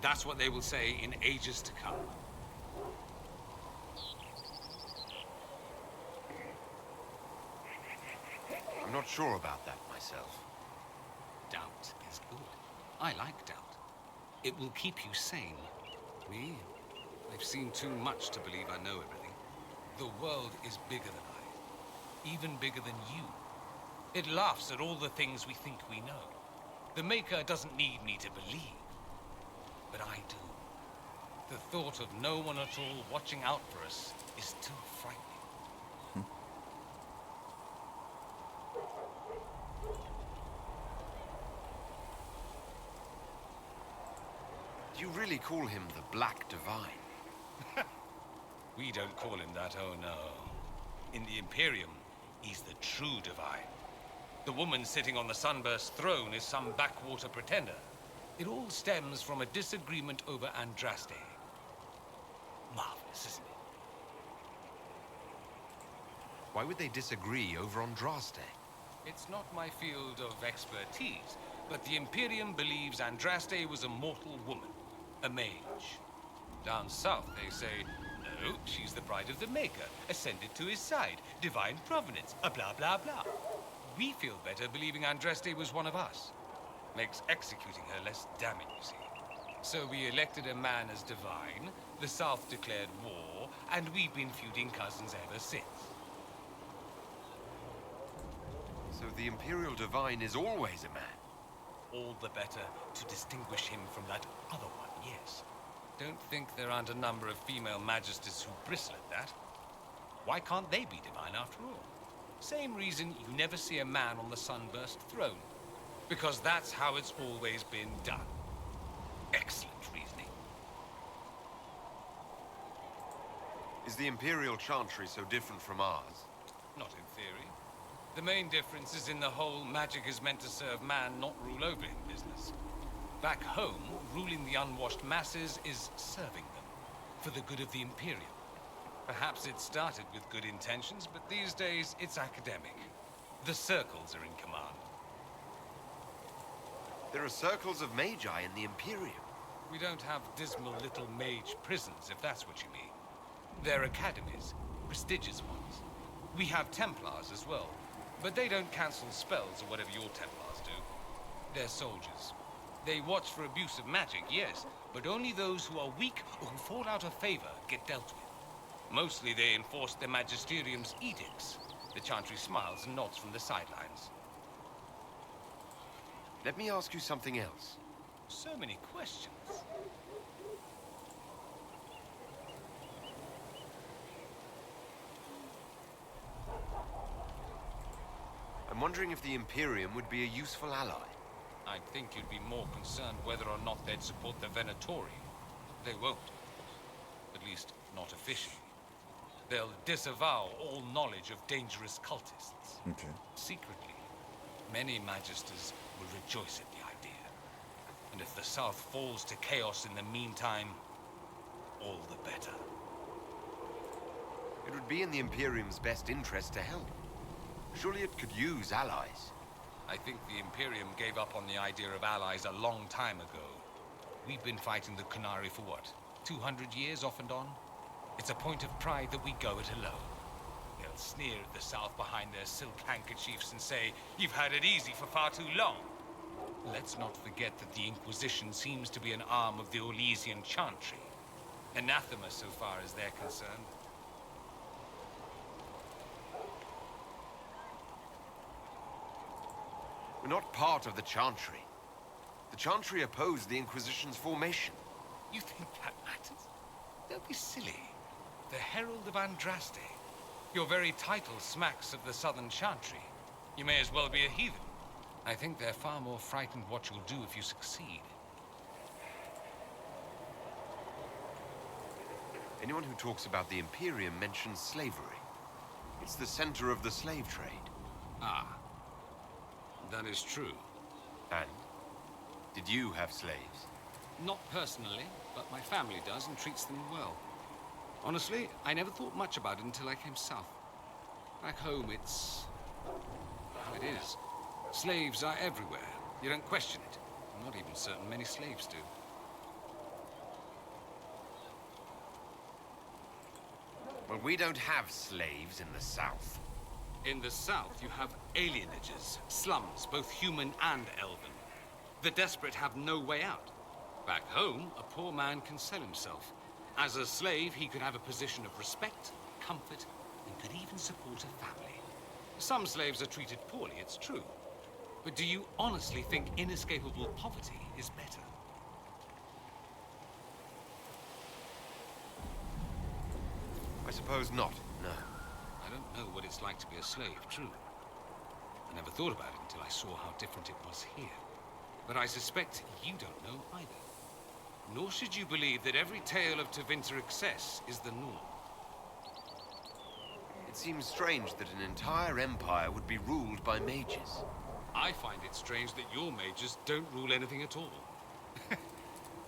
That's what they will say in ages to come. I'm not sure about that myself. Doubt is good. I like doubt. It will keep you sane. Me? I've seen too much to believe I know everything. The world is bigger than I. Even bigger than you. It laughs at all the things we think we know. The Maker doesn't need me to believe. But I do. The thought of no one at all watching out for us is too frightening. Do you really call him the Black Divine? We don't call him that, oh no. In the Imperium, he's the true Divine. The woman sitting on the Sunburst throne is some backwater pretender. It all stems from a disagreement over Andraste. Marvelous, isn't it? Why would they disagree over Andraste? It's not my field of expertise, but the Imperium believes Andraste was a mortal woman, a mage. Down south, they say, no, she's the bride of the Maker, ascended to his side, divine provenance, a blah, blah, blah. We feel better believing Andraste was one of us. Makes executing her less damning, you see. So we elected a man as divine, the South declared war, and we've been feuding cousins ever since. So the Imperial Divine is always a man? All the better to distinguish him from that other one, yes. Don't think there aren't a number of female magisters who bristle at that. Why can't they be divine after all? Same reason you never see a man on the Sunburst throne. Because that's how it's always been done. Excellent reasoning. Is the Imperial Chantry so different from ours? Not in theory. The main difference is in the whole magic is meant to serve man, not rule over him business. Back home, ruling the unwashed masses is serving them, for the good of the Imperium. Perhaps it started with good intentions, but these days it's academic. The circles are in command. There are circles of magi in the Imperium. We don't have dismal little mage prisons, if that's what you mean. They're academies, prestigious ones. We have Templars as well, but they don't cancel spells or whatever your Templars do. They're soldiers. They watch for abuse of magic, yes, but only those who are weak or who fall out of favor get dealt with. Mostly they enforce the Magisterium's edicts. The Chantry smiles and nods from the sidelines. Let me ask you something else. So many questions. I'm wondering if the Imperium would be a useful ally. I'd think you'd be more concerned whether or not they'd support the Venatori. They won't. At least, not officially. They'll disavow all knowledge of dangerous cultists. Okay. Secretly, many magisters will rejoice at the idea. And if the South falls to chaos in the meantime, all the better. It would be in the Imperium's best interest to help. Surely it could use allies. I think the Imperium gave up on the idea of allies a long time ago. We've been fighting the Qunari for what, 200 years off and on? It's a point of pride that we go it alone. They'll sneer at the South behind their silk handkerchiefs and say, "You've had it easy for far too long." Let's not forget that the Inquisition seems to be an arm of the Orlesian Chantry. Anathema so far as they're concerned. We're not part of the Chantry. The Chantry opposed the Inquisition's formation. You think that matters? Don't be silly. The Herald of Andraste. Your very title smacks of the Southern Chantry. You may as well be a heathen. I think they're far more frightened what you'll do if you succeed. Anyone who talks about the Imperium mentions slavery. It's the center of the slave trade. Ah, that is true. And? Did you have slaves? Not personally, but my family does and treats them well. Honestly, I never thought much about it until I came south. Back home, it's how it is. Slaves are everywhere. You don't question it. I'm not even certain many slaves do. Well, we don't have slaves in the South. In the south, you have alienages, slums, both human and elven. The desperate have no way out. Back home, a poor man can sell himself. As a slave, he could have a position of respect, comfort, and could even support a family. Some slaves are treated poorly, it's true. But do you honestly think inescapable poverty is better? I suppose not, no. I don't know what it's like to be a slave, true. I never thought about it until I saw how different it was here. But I suspect you don't know either. Nor should you believe that every tale of Tevinter excess is the norm. It seems strange that an entire empire would be ruled by mages. I find it strange that your mages don't rule anything at all.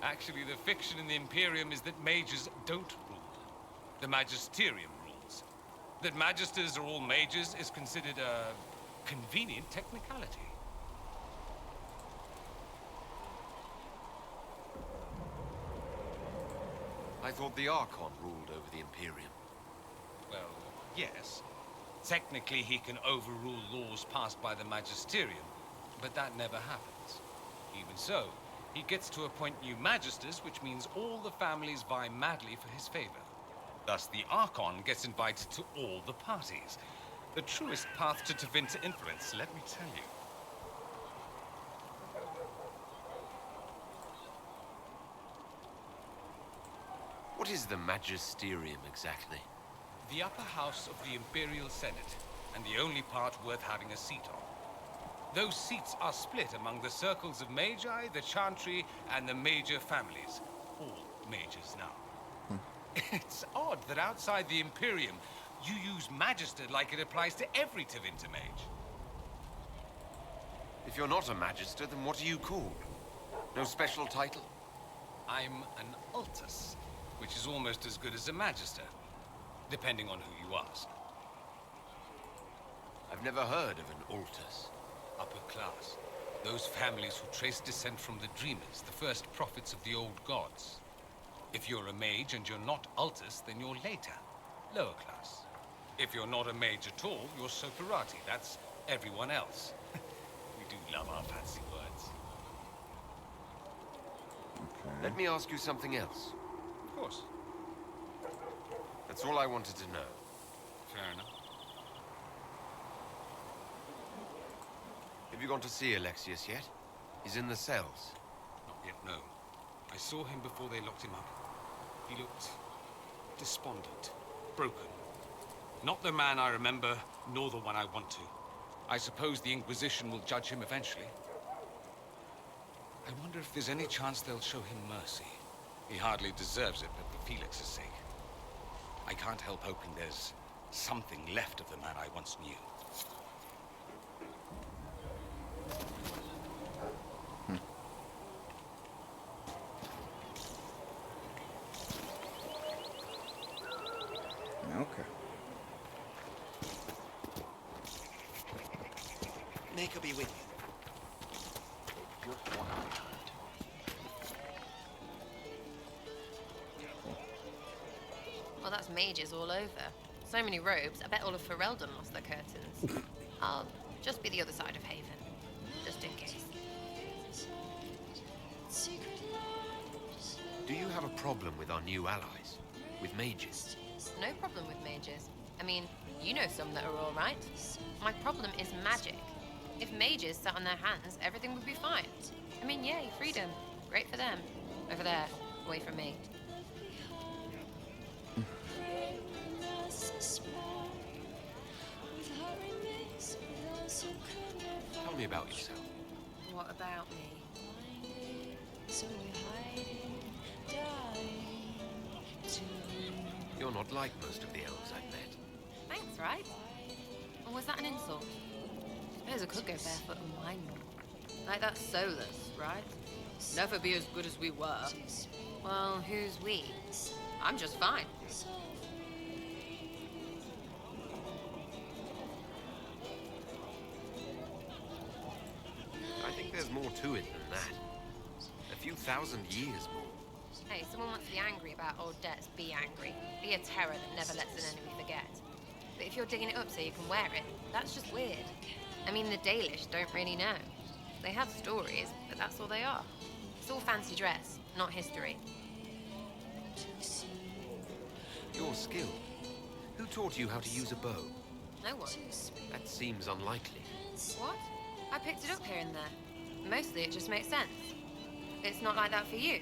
Actually, the fiction in the Imperium is that mages don't rule. The Magisterium rules. That magisters are all mages is considered a convenient technicality. I thought the Archon ruled over the Imperium. Well, yes. Technically, he can overrule laws passed by the Magisterium, but that never happens. Even so, he gets to appoint new magisters, which means all the families vie madly for his favor. Thus, the Archon gets invited to all the parties. The truest path to Tevinter influence, let me tell you. What is the Magisterium exactly? The upper house of the Imperial Senate, and the only part worth having a seat on. Those seats are split among the circles of Magi, the Chantry, and the major families. All mages now. It's odd that outside the Imperium, you use Magister like it applies to every Tevinter mage. If you're not a Magister, then what are you called? No special title? I'm an Altus, which is almost as good as a Magister, depending on who you ask. I've never heard of an Altus. Upper class. Those families who trace descent from the Dreamers, the first prophets of the old gods. If you're a mage and you're not Altus, then you're later, lower class. If you're not a mage at all, you're Soterati. That's everyone else. We do love our fancy words. Okay. Let me ask you something else. Of course. That's all I wanted to know. Fair enough. Have you gone to see Alexius yet? He's in the cells. Not yet, no. I saw him before they locked him up. He looked despondent, broken. Not the man I remember, nor the one I want to. I suppose the Inquisition will judge him eventually. I wonder if there's any chance they'll show him mercy. He hardly deserves it, but for Felix's sake. I can't help hoping there's something left of the man I once knew. Okay. Maker be with you. Well, that's mages all over. So many robes, I bet all of Ferelden lost their curtains. I'll just be the other side of Haven, just in case. Do you have a problem with our new allies? With mages? No problem with mages. I mean, you know some that are all right. My problem is magic. If mages sat on their hands, everything would be fine. I mean, yay, freedom. Great for them. Over there, away from me. Tell me about yourself. What about me? So we're hiding, dying to you're not like most of the elves I've met. Thanks, right? Or was that an insult? I suppose I could go barefoot and whine more. Like that's soulless, right? Never be as good as we were. Well, who's we? I'm just fine. I think there's more to it than that. A few thousand years more. Hey, someone wants to be angry about old debts, be angry. Be a terror that never lets an enemy forget. But if you're digging it up so you can wear it, that's just weird. I mean, the Dalish don't really know. They have stories, but that's all they are. It's all fancy dress, not history. Your skill. Who taught you how to use a bow? No one. That seems unlikely. What? I picked it up here and there. Mostly it just makes sense. It's not like that for you.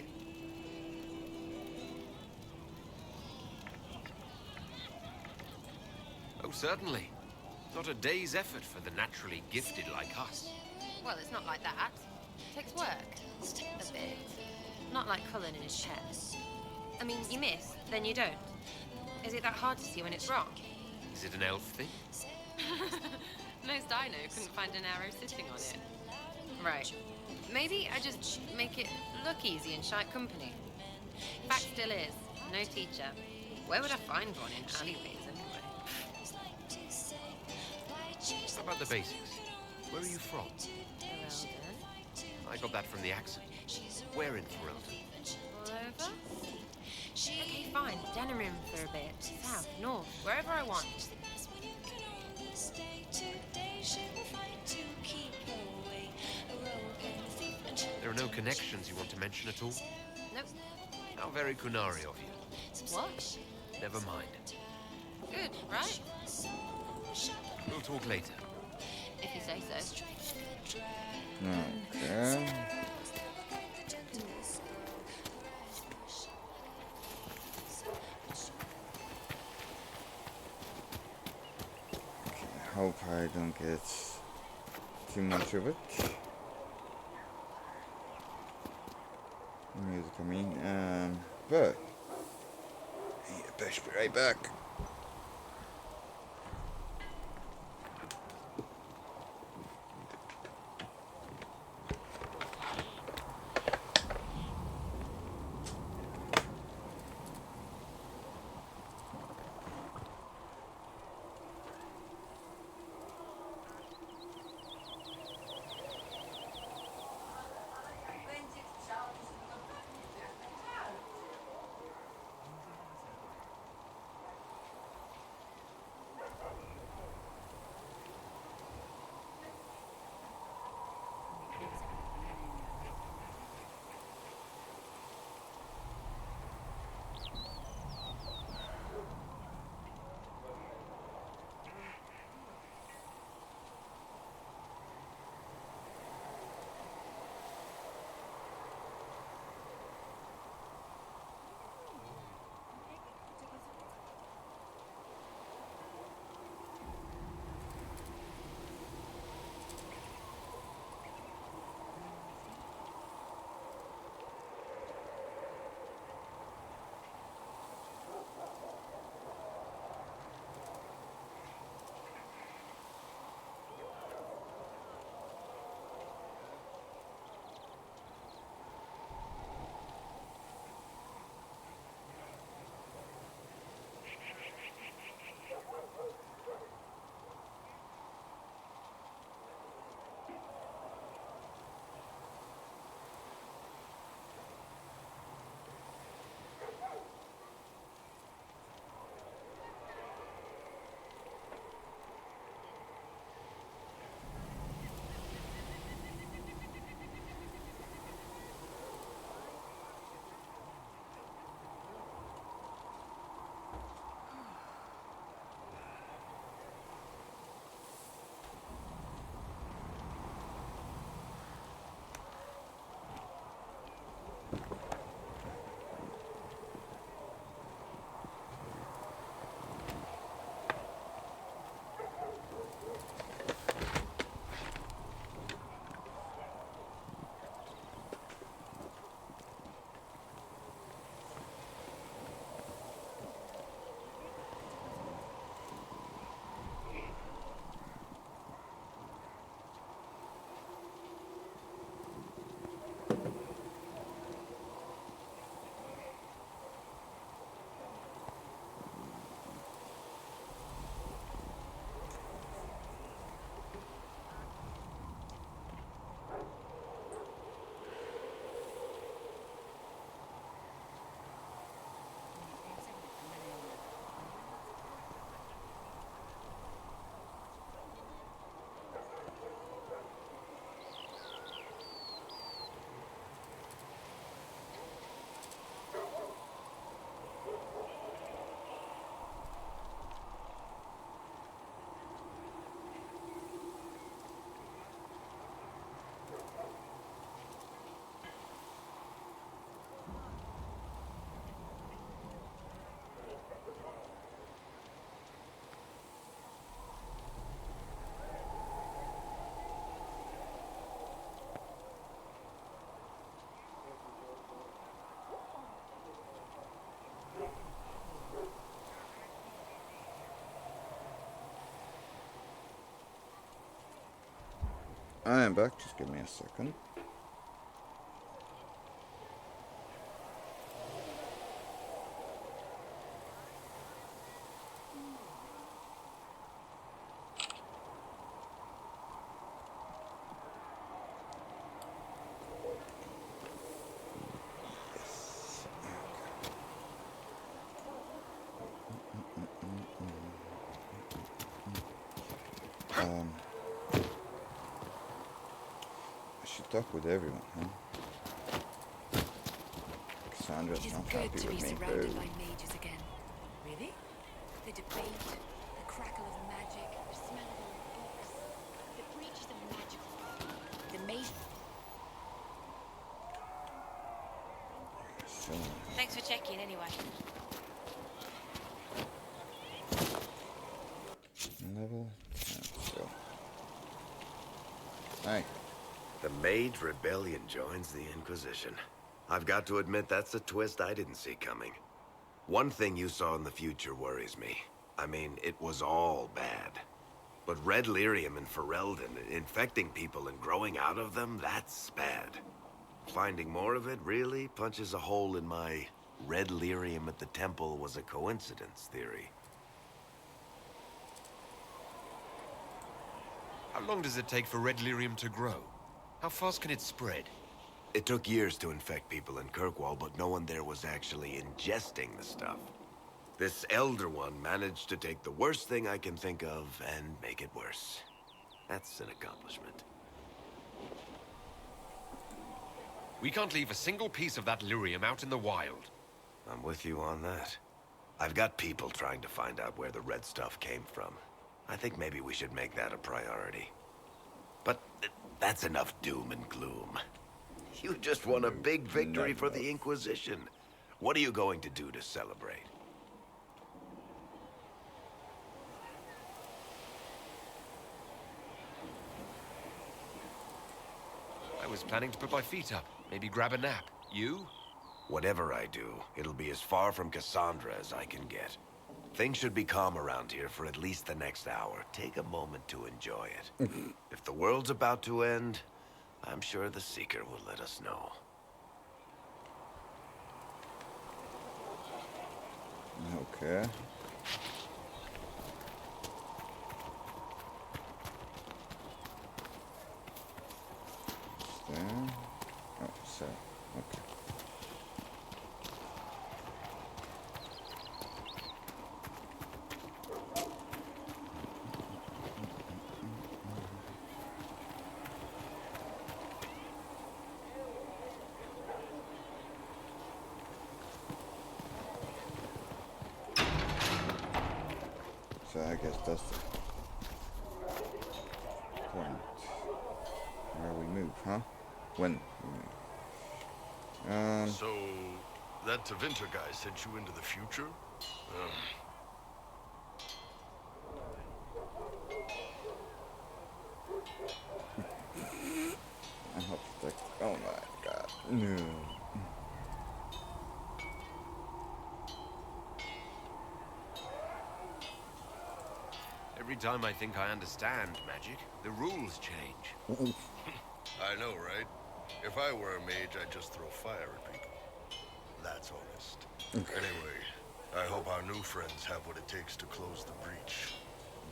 Oh, certainly. Not a day's effort for the naturally gifted like us. Well, it's not like that. It takes work. A bit. Not like Cullen in his chest. I mean, you miss, then you don't. Is it that hard to see when it's wrong? Is it an elf thing? Most I know couldn't find an arrow sitting on it. Right. Maybe I just make it look easy in shite company. Fact still is, no teacher. Where would I find one in alleyways anyway? How about the basics? Where are you from? Ferelden. I got that from the accent. Where in Ferelden? All over? Okay, fine. Denerim for a bit. South, north, wherever I want. There are no connections you want to mention at all? Nope. How very Kunari of you. What? Never mind. Good, right? We'll talk later. If you say so. Okay. Hope I don't get too much of it. Music, I mean, but yeah, best be right back. I am back, just give me a second. I should talk with everyone, huh? Cassandra's It is not good happy to be with me. surrounded by mages again. Really? The debate, the crackle of magic, the smell of old books. The breach is a magical thing. The mage. So, Thanks for checking anyway. level 10, so. Hey. The Mage Rebellion joins the Inquisition. I've got to admit that's a twist I didn't see coming. One thing you saw in the future worries me. I mean, it was all bad. But red lyrium in Ferelden, infecting people and growing out of them, that's bad. Finding more of it really punches a hole in my red lyrium at the temple was a coincidence theory. How long does it take for red lyrium to grow? How fast can it spread? It took years to infect people in Kirkwall, but no one there was actually ingesting the stuff. This Elder One managed to take the worst thing I can think of and make it worse. That's an accomplishment. We can't leave a single piece of that lyrium out in the wild. I'm with you on that. I've got people trying to find out where the red stuff came from. I think maybe we should make that a priority. But that's enough doom and gloom. You just won a big victory for the Inquisition. What are you going to do to celebrate? I was planning to put my feet up, maybe grab a nap. You? Whatever I do, it'll be as far from Cassandra as I can get. Things should be calm around here for at least the next hour. Take a moment to enjoy it. If the world's about to end, I'm sure the Seeker will let us know. Okay. There. Oh, so, okay. So I guess that's the point. Where we move, huh? When we move. So, that Tevinter guy sent you into the future? I hope that. Oh my god. No. Every time I think I understand magic, the rules change. I know, right? If I were a mage, I'd just throw fire at people. That's honest. Anyway, I hope our new friends have what it takes to close the breach.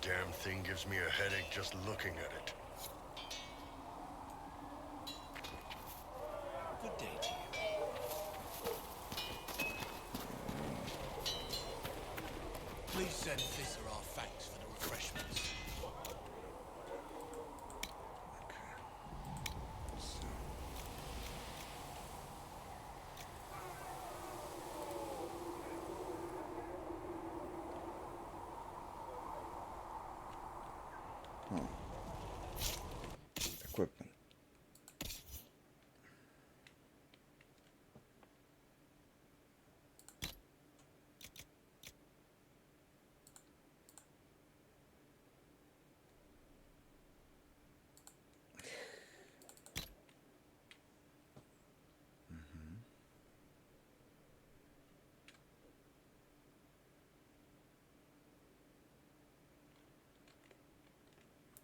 Damn thing gives me a headache just looking at it. Good day to you. Please send Visser our thanks for the refreshments. Equipment.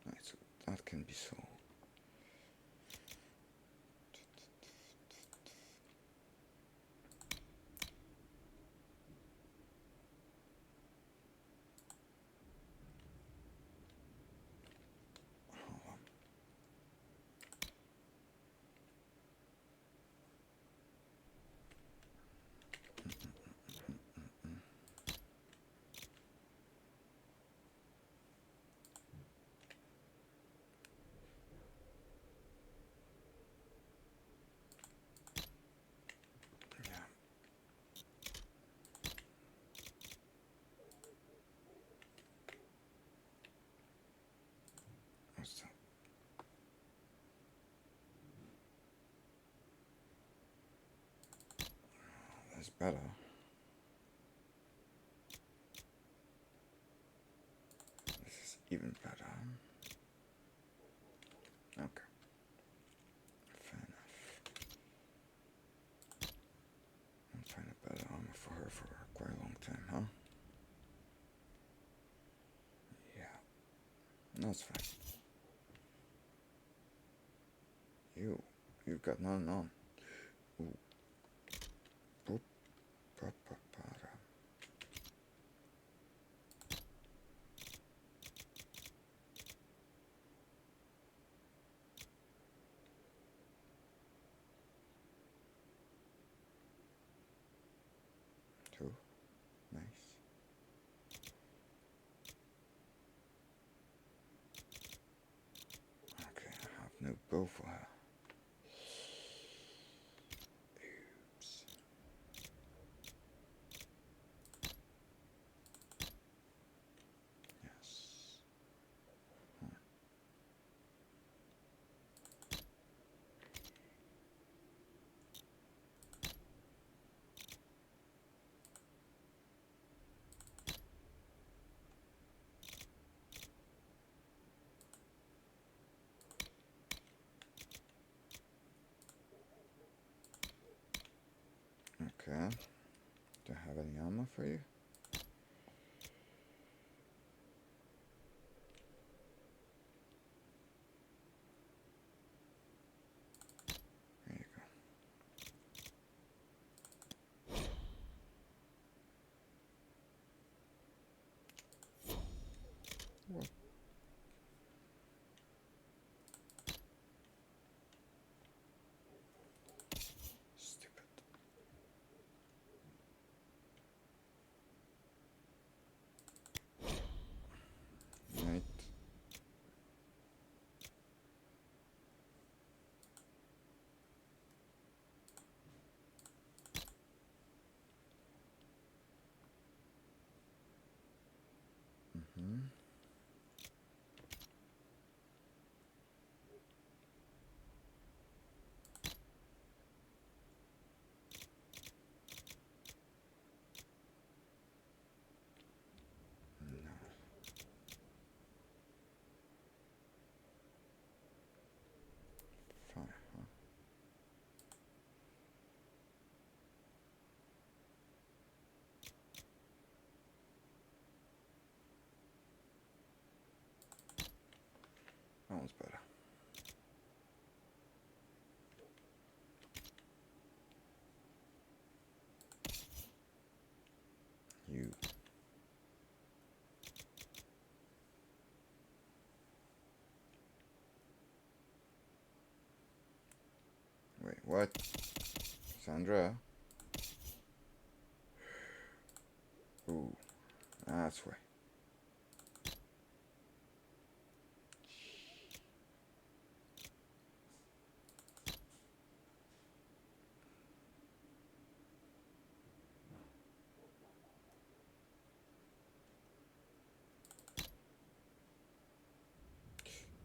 Right, so that can be sold. is better. This is even better. Okay. Fair enough. I'll find a better armor for her for quite a long time, huh? Yeah. That's fine. You've got none on. Ooh. Boop. Ba-ba-ba-da. Two. Nice. Okay, I have no bow for her. Oops. Yes. Okay. Do I have any armor for you? There you go. What? Stupid. Right. Mm-hmm. No. Fire, huh? That one's better. You. Wait, what? Sandra? Ooh, that's why.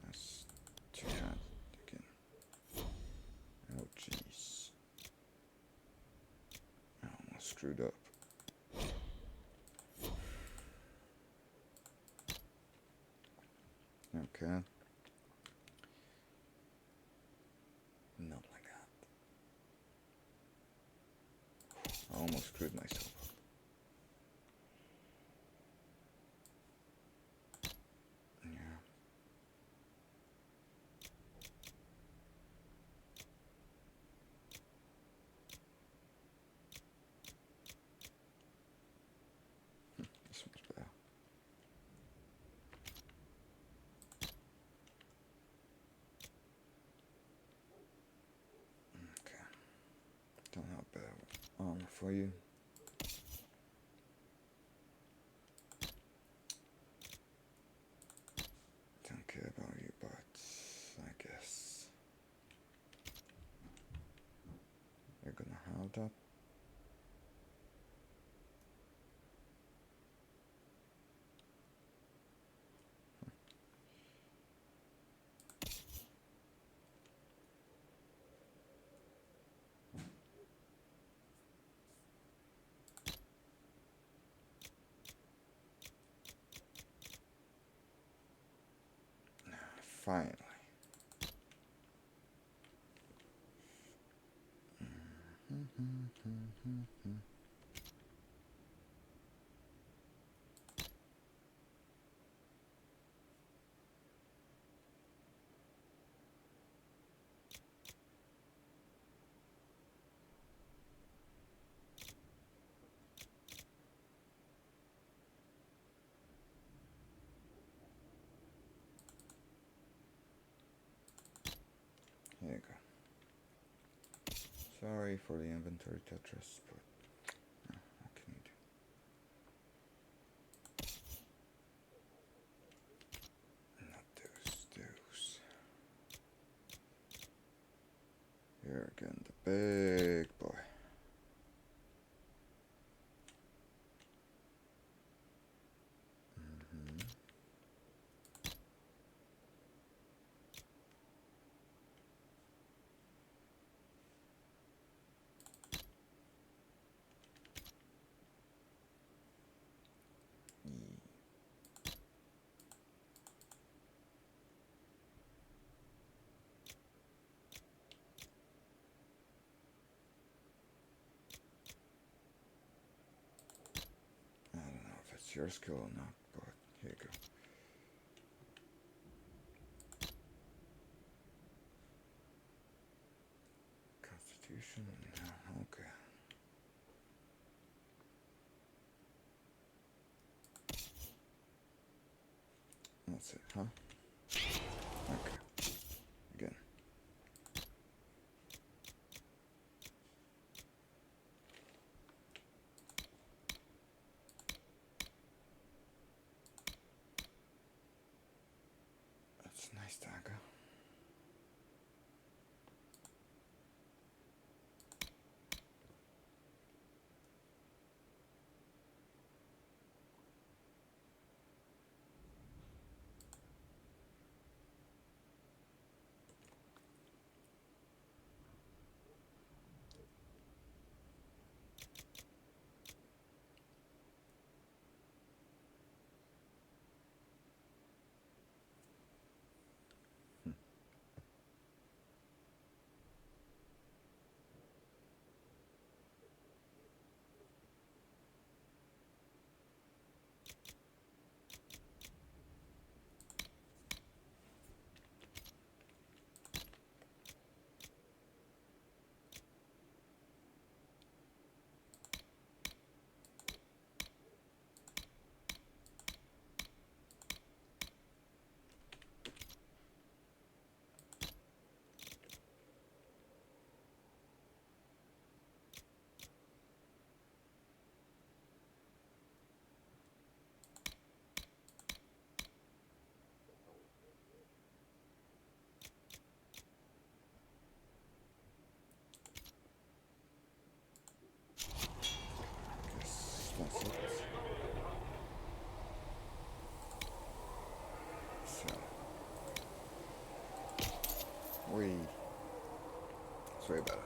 That's too hard again. Oh, jeez. I almost screwed up. Okay. Not like that. I almost screwed myself up. Yeah. This one's better. Okay. Don't have better armor for you. Don't care about you, but I guess you're gonna have that. Finally. There you go. Sorry for the inventory Tetris, but what can you do? Not those. Here again, the big boy. I don't know if it's your skill or not, but here you go. Constitution, no, okay. That's it, huh? Okay. Again. That's a nice dagger. That's it. So. It's way better.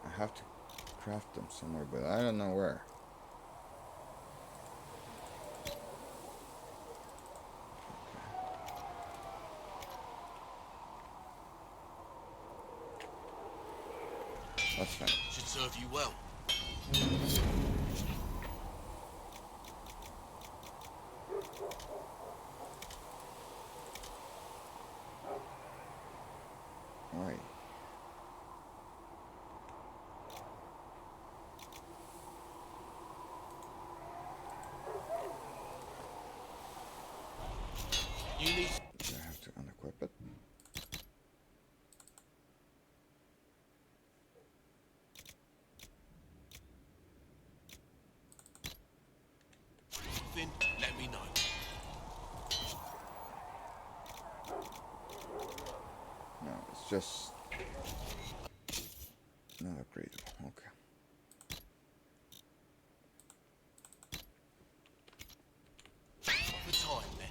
I have to craft them somewhere, but I don't know where. That's fine. Should serve you well. Right. You need... I have to unequip it. Finn, let me know. No, it's just not upgradable. Okay. The time then.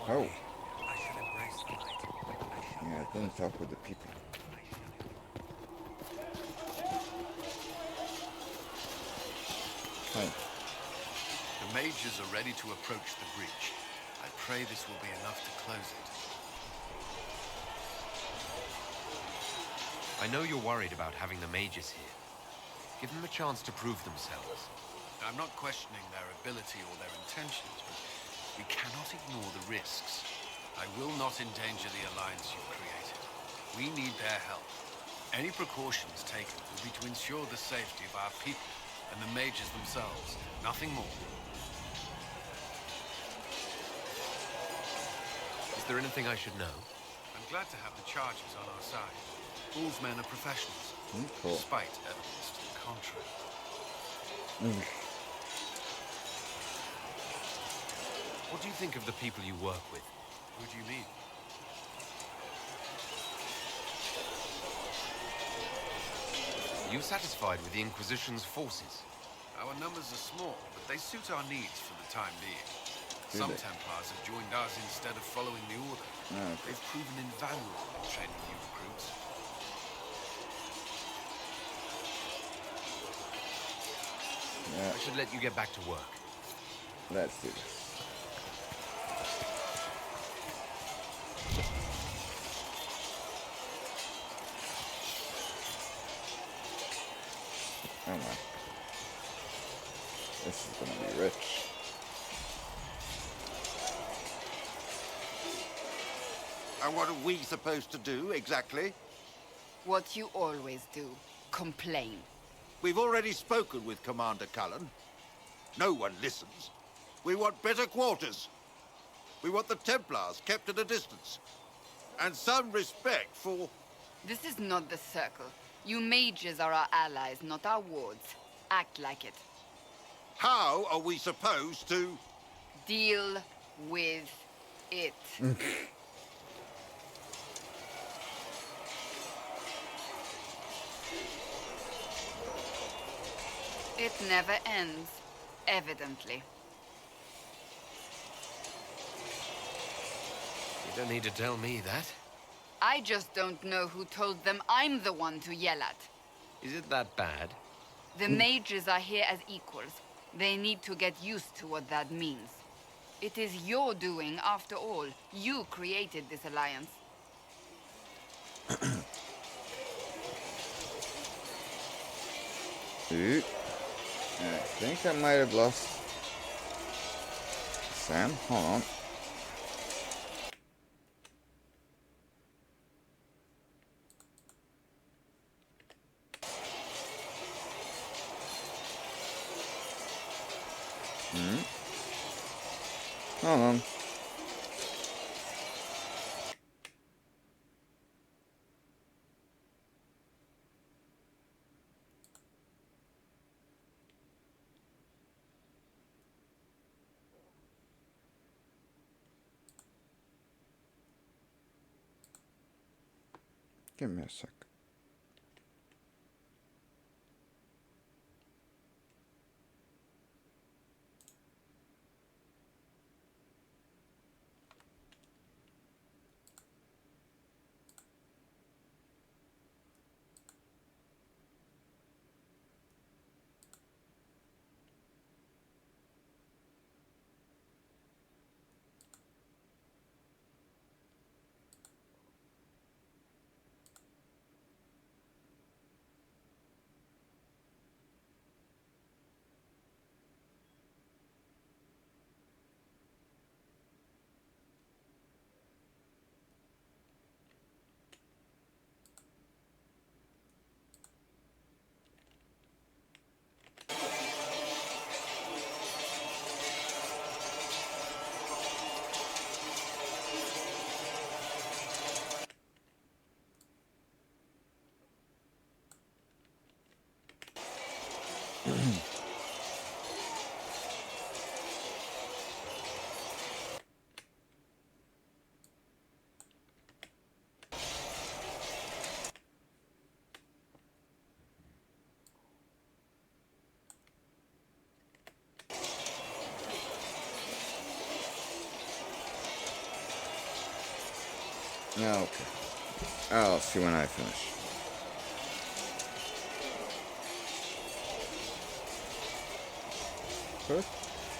Oh. Yeah, I didn't talk with the people. Hi. The mages are ready to approach the breach. I pray this will be enough to close it. I know you're worried about having the mages here. Give them a chance to prove themselves. I'm not questioning their ability or their intentions, but we cannot ignore the risks. I will not endanger the alliance you've created. We need their help. Any precautions taken will be to ensure the safety of our people and the mages themselves. Nothing more. Is there anything I should know? I'm glad to have the charges on our side. Bull's men are professionals, Cool. despite evidence to the contrary. What do you think of the people you work with? Who do you mean? Are you satisfied with the Inquisition's forces? Our numbers are small, but they suit our needs for the time being. Do Some they? Templars have joined us instead of following the Order. Okay. They've proven invaluable in training new recruits. Yeah, I should let you get back to work. let's do this. Oh my. This is gonna be rich. And what are we supposed to do, exactly? What you always do. Complain. We've already spoken with Commander Cullen. No one listens. We want better quarters. We want the Templars kept at a distance. And some respect for... This is not the Circle. You mages are our allies, not our wards. Act like it. How are we supposed to... Deal with it. It never ends, evidently. You don't need to tell me that. I just don't know who told them I'm the one to yell at. Is it that bad? The mages are here as equals. They need to get used to what that means. It is your doing, after all. You created this alliance. Dude. I think I might have lost Sam. Hold on. Hold on. Give me a sec. Okay. I'll see when I finish. First?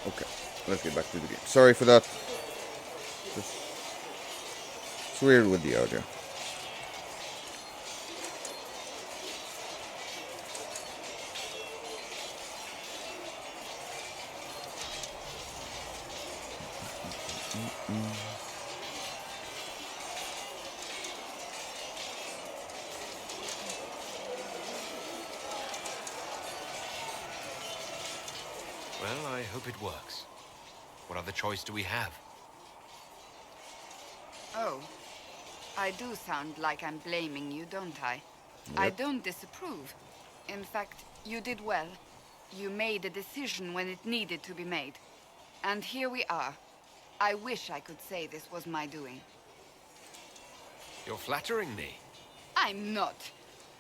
Okay. Let's get back to the game. Sorry for that. It's weird with the audio. Well, I hope it works. What other choice do we have? Oh, I do sound like I'm blaming you, don't I? I don't disapprove. In fact, you did well. You made a decision when it needed to be made. And here we are. I wish I could say this was my doing. You're flattering me. I'm not.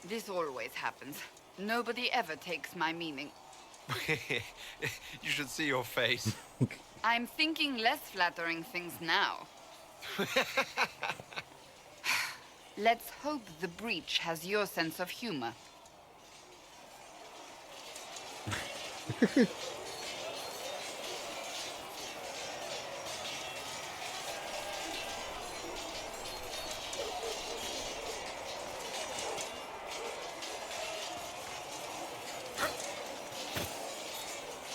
This always happens. Nobody ever takes my meaning. You should see your face. I'm thinking less flattering things now. Let's hope the breach has your sense of humor.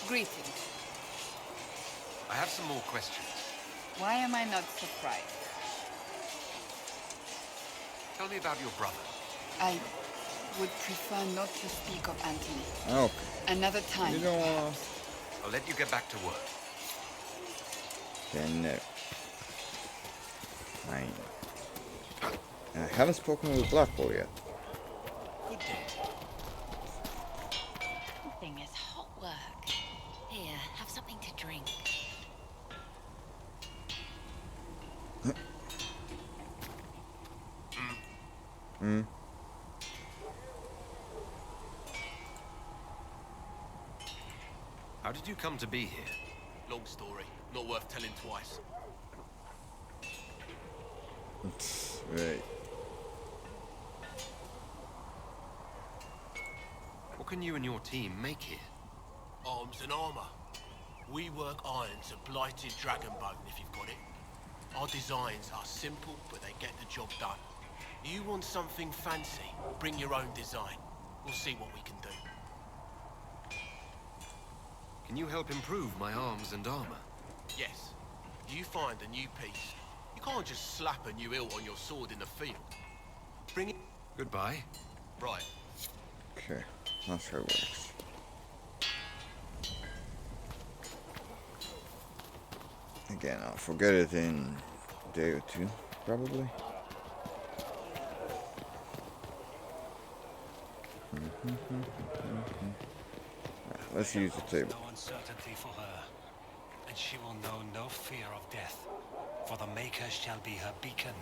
Greetings. I have some more questions. Why am I not surprised? Tell me about your brother. I would prefer not to speak of Anthony. Okay. Another time. You don't wanna... I'll let you get back to work. Then no. Fine. I haven't spoken with Blackwall yet. Good day. Thing is hot work. Here, have something to drink. How did you come to be here? Long story. Not worth telling twice. Right. What can you and your team make here? Arms and armor. We work iron to blighted dragonbone, if you've got it. Our designs are simple, but they get the job done. You want something fancy, bring your own design. We'll see what we can do. Can you help improve my arms and armor? Yes. You find a new piece. You can't just slap a new hilt on your sword in the field. Bring it... Goodbye. Right. Okay. That's how it works. Again, I'll forget it in a day or two, probably. Let's use the table. No uncertainty for her, and she will know no fear of death. For the Maker shall be her beacon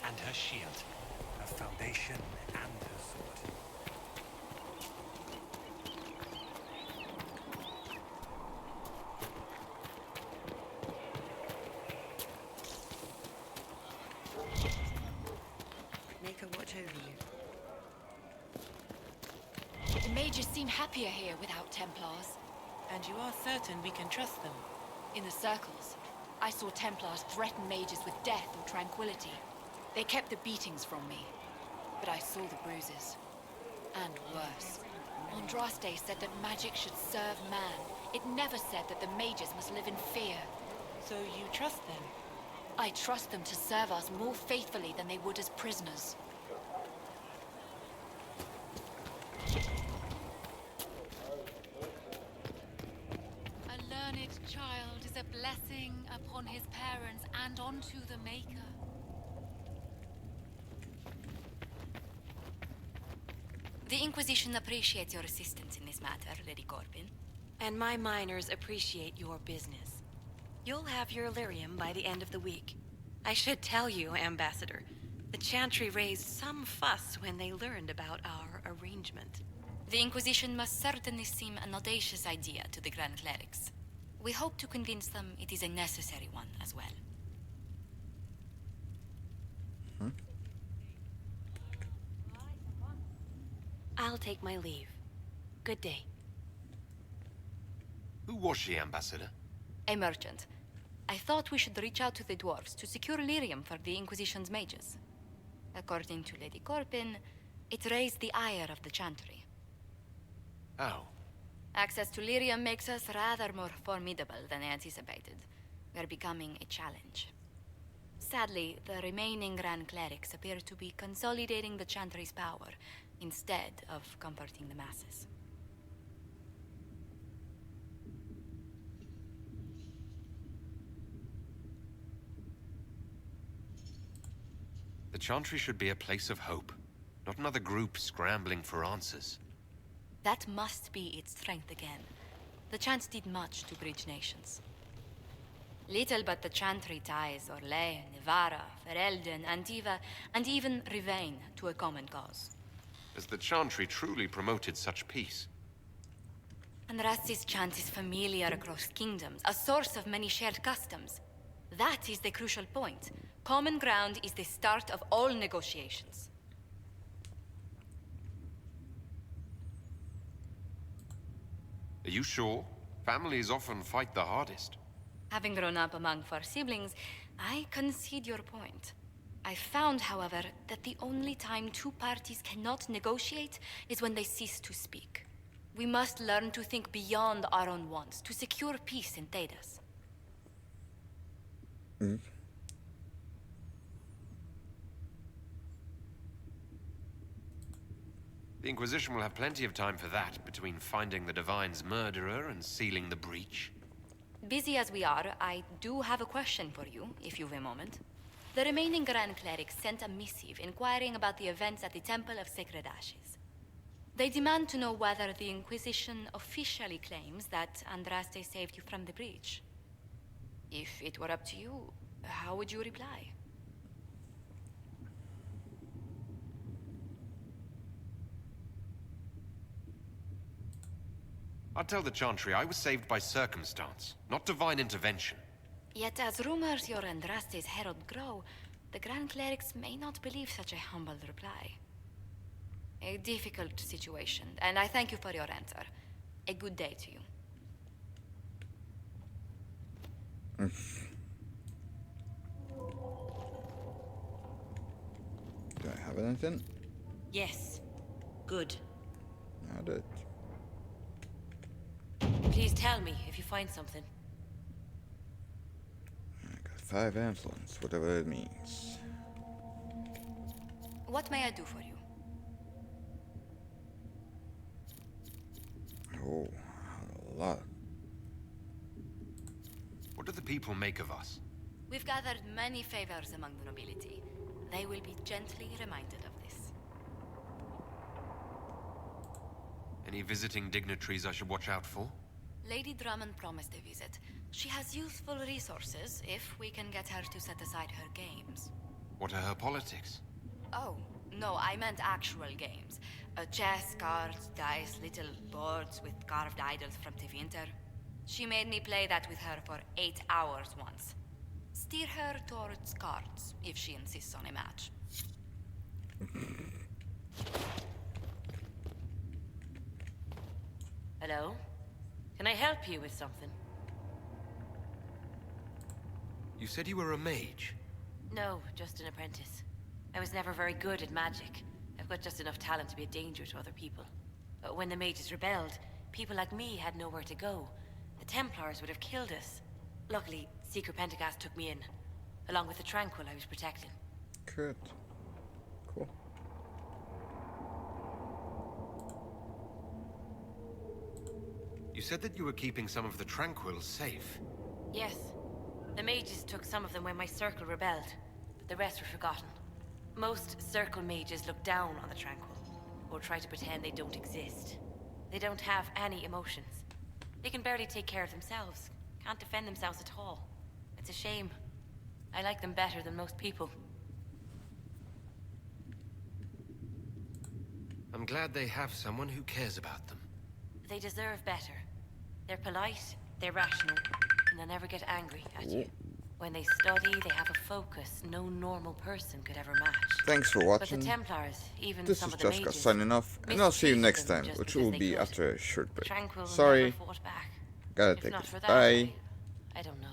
and her shield, her foundation and her sword. Maker watch over you. The mages seem happier here without Templars. And you are certain we can trust them? In the circles, I saw Templars threaten mages with death or tranquility. They kept the beatings from me, but I saw the bruises. And worse. Andraste said that magic should serve man. It never said that the mages must live in fear. So you trust them? I trust them to serve us more faithfully than they would as prisoners. A learned child is a blessing upon his parents and onto the Maker. The Inquisition appreciates your assistance in this matter, Lady Corbin. And my miners appreciate your business. You'll have your Illyrium by the end of the week. I should tell you, Ambassador, the Chantry raised some fuss when they learned about our arrangement. The Inquisition must certainly seem an audacious idea to the Grand Clerics. We hope to convince them it is a necessary one as well. I'll take my leave. Good day. Who was she, Ambassador? A merchant. I thought we should reach out to the dwarves to secure lyrium for the Inquisition's mages. According to Lady Corbin, it raised the ire of the Chantry. How? Access to lyrium makes us rather more formidable than anticipated. We're becoming a challenge. Sadly, the remaining Grand Clerics appear to be consolidating the Chantry's power, instead of comforting the masses. The Chantry should be a place of hope, not another group scrambling for answers. That must be its strength again. The Chants did much to bridge nations. Little but the Chantry ties Orlais, Nevarra, Ferelden, Antiva, and even Rivain to a common cause. Has the Chantry truly promoted such peace? Andraste's chant is familiar across kingdoms, a source of many shared customs. That is the crucial point. Common ground is the start of all negotiations. Are you sure? Families often fight the hardest. Having grown up among four siblings, I concede your point. I found, however, that the only time two parties cannot negotiate is when they cease to speak. We must learn to think beyond our own wants, to secure peace in Thedas. The Inquisition will have plenty of time for that, between finding the Divine's murderer and sealing the breach. Busy as we are, I do have a question for you, if you've a moment. The remaining Grand Clerics sent a missive inquiring about the events at the Temple of Sacred Ashes. They demand to know whether the Inquisition officially claims that Andraste saved you from the breach. If it were up to you, how would you reply? I'd tell the Chantry I was saved by circumstance, not divine intervention. Yet as rumors your Andraste's herald grow, the Grand Clerics may not believe such a humble reply. A difficult situation, and I thank you for your answer. A good day to you. Do I have anything? Yes. Good. Not it. Please tell me if you find something. I got 5 influence, whatever it means. What may I do for you? Oh, a lot. What do the people make of us? We've gathered many favors among the nobility. They will be gently reminded of this. Any visiting dignitaries I should watch out for? Lady Drummond promised a visit. She has useful resources if we can get her to set aside her games. What are her politics? Oh, no, I meant actual games. Chess, cards, dice, little boards with carved idols from Tevinter. She made me play that with her for 8 hours once. Steer her towards cards, if she insists on a match. Hello? Can I help you with something? You said you were a mage. No, just an apprentice. I was never very good at magic. I've got just enough talent to be a danger to other people. But when the mages rebelled, people like me had nowhere to go. The Templars would have killed us. Luckily, Secret Pentagast took me in, along with the Tranquil I was protecting. Good. Cool. You said that you were keeping some of the Tranquils safe. Yes. The mages took some of them when my circle rebelled, but the rest were forgotten. Most circle mages look down on the Tranquil. or try to pretend they don't exist. They don't have any emotions. They can barely take care of themselves, can't defend themselves at all. It's a shame. I like them better than most people. I'm glad they have someone who cares about them. They deserve better. They're polite, they're rational, and they'll never get angry at you. When they study, they have a focus no normal person could ever match. Thanks for watching. But the Templars, even This some is of the Jessica mages, signing off, and I'll see you next time, just which because will they be could. after a short break. Tranquil Sorry, never fought back. gotta If take not it. for that, Bye. I don't know.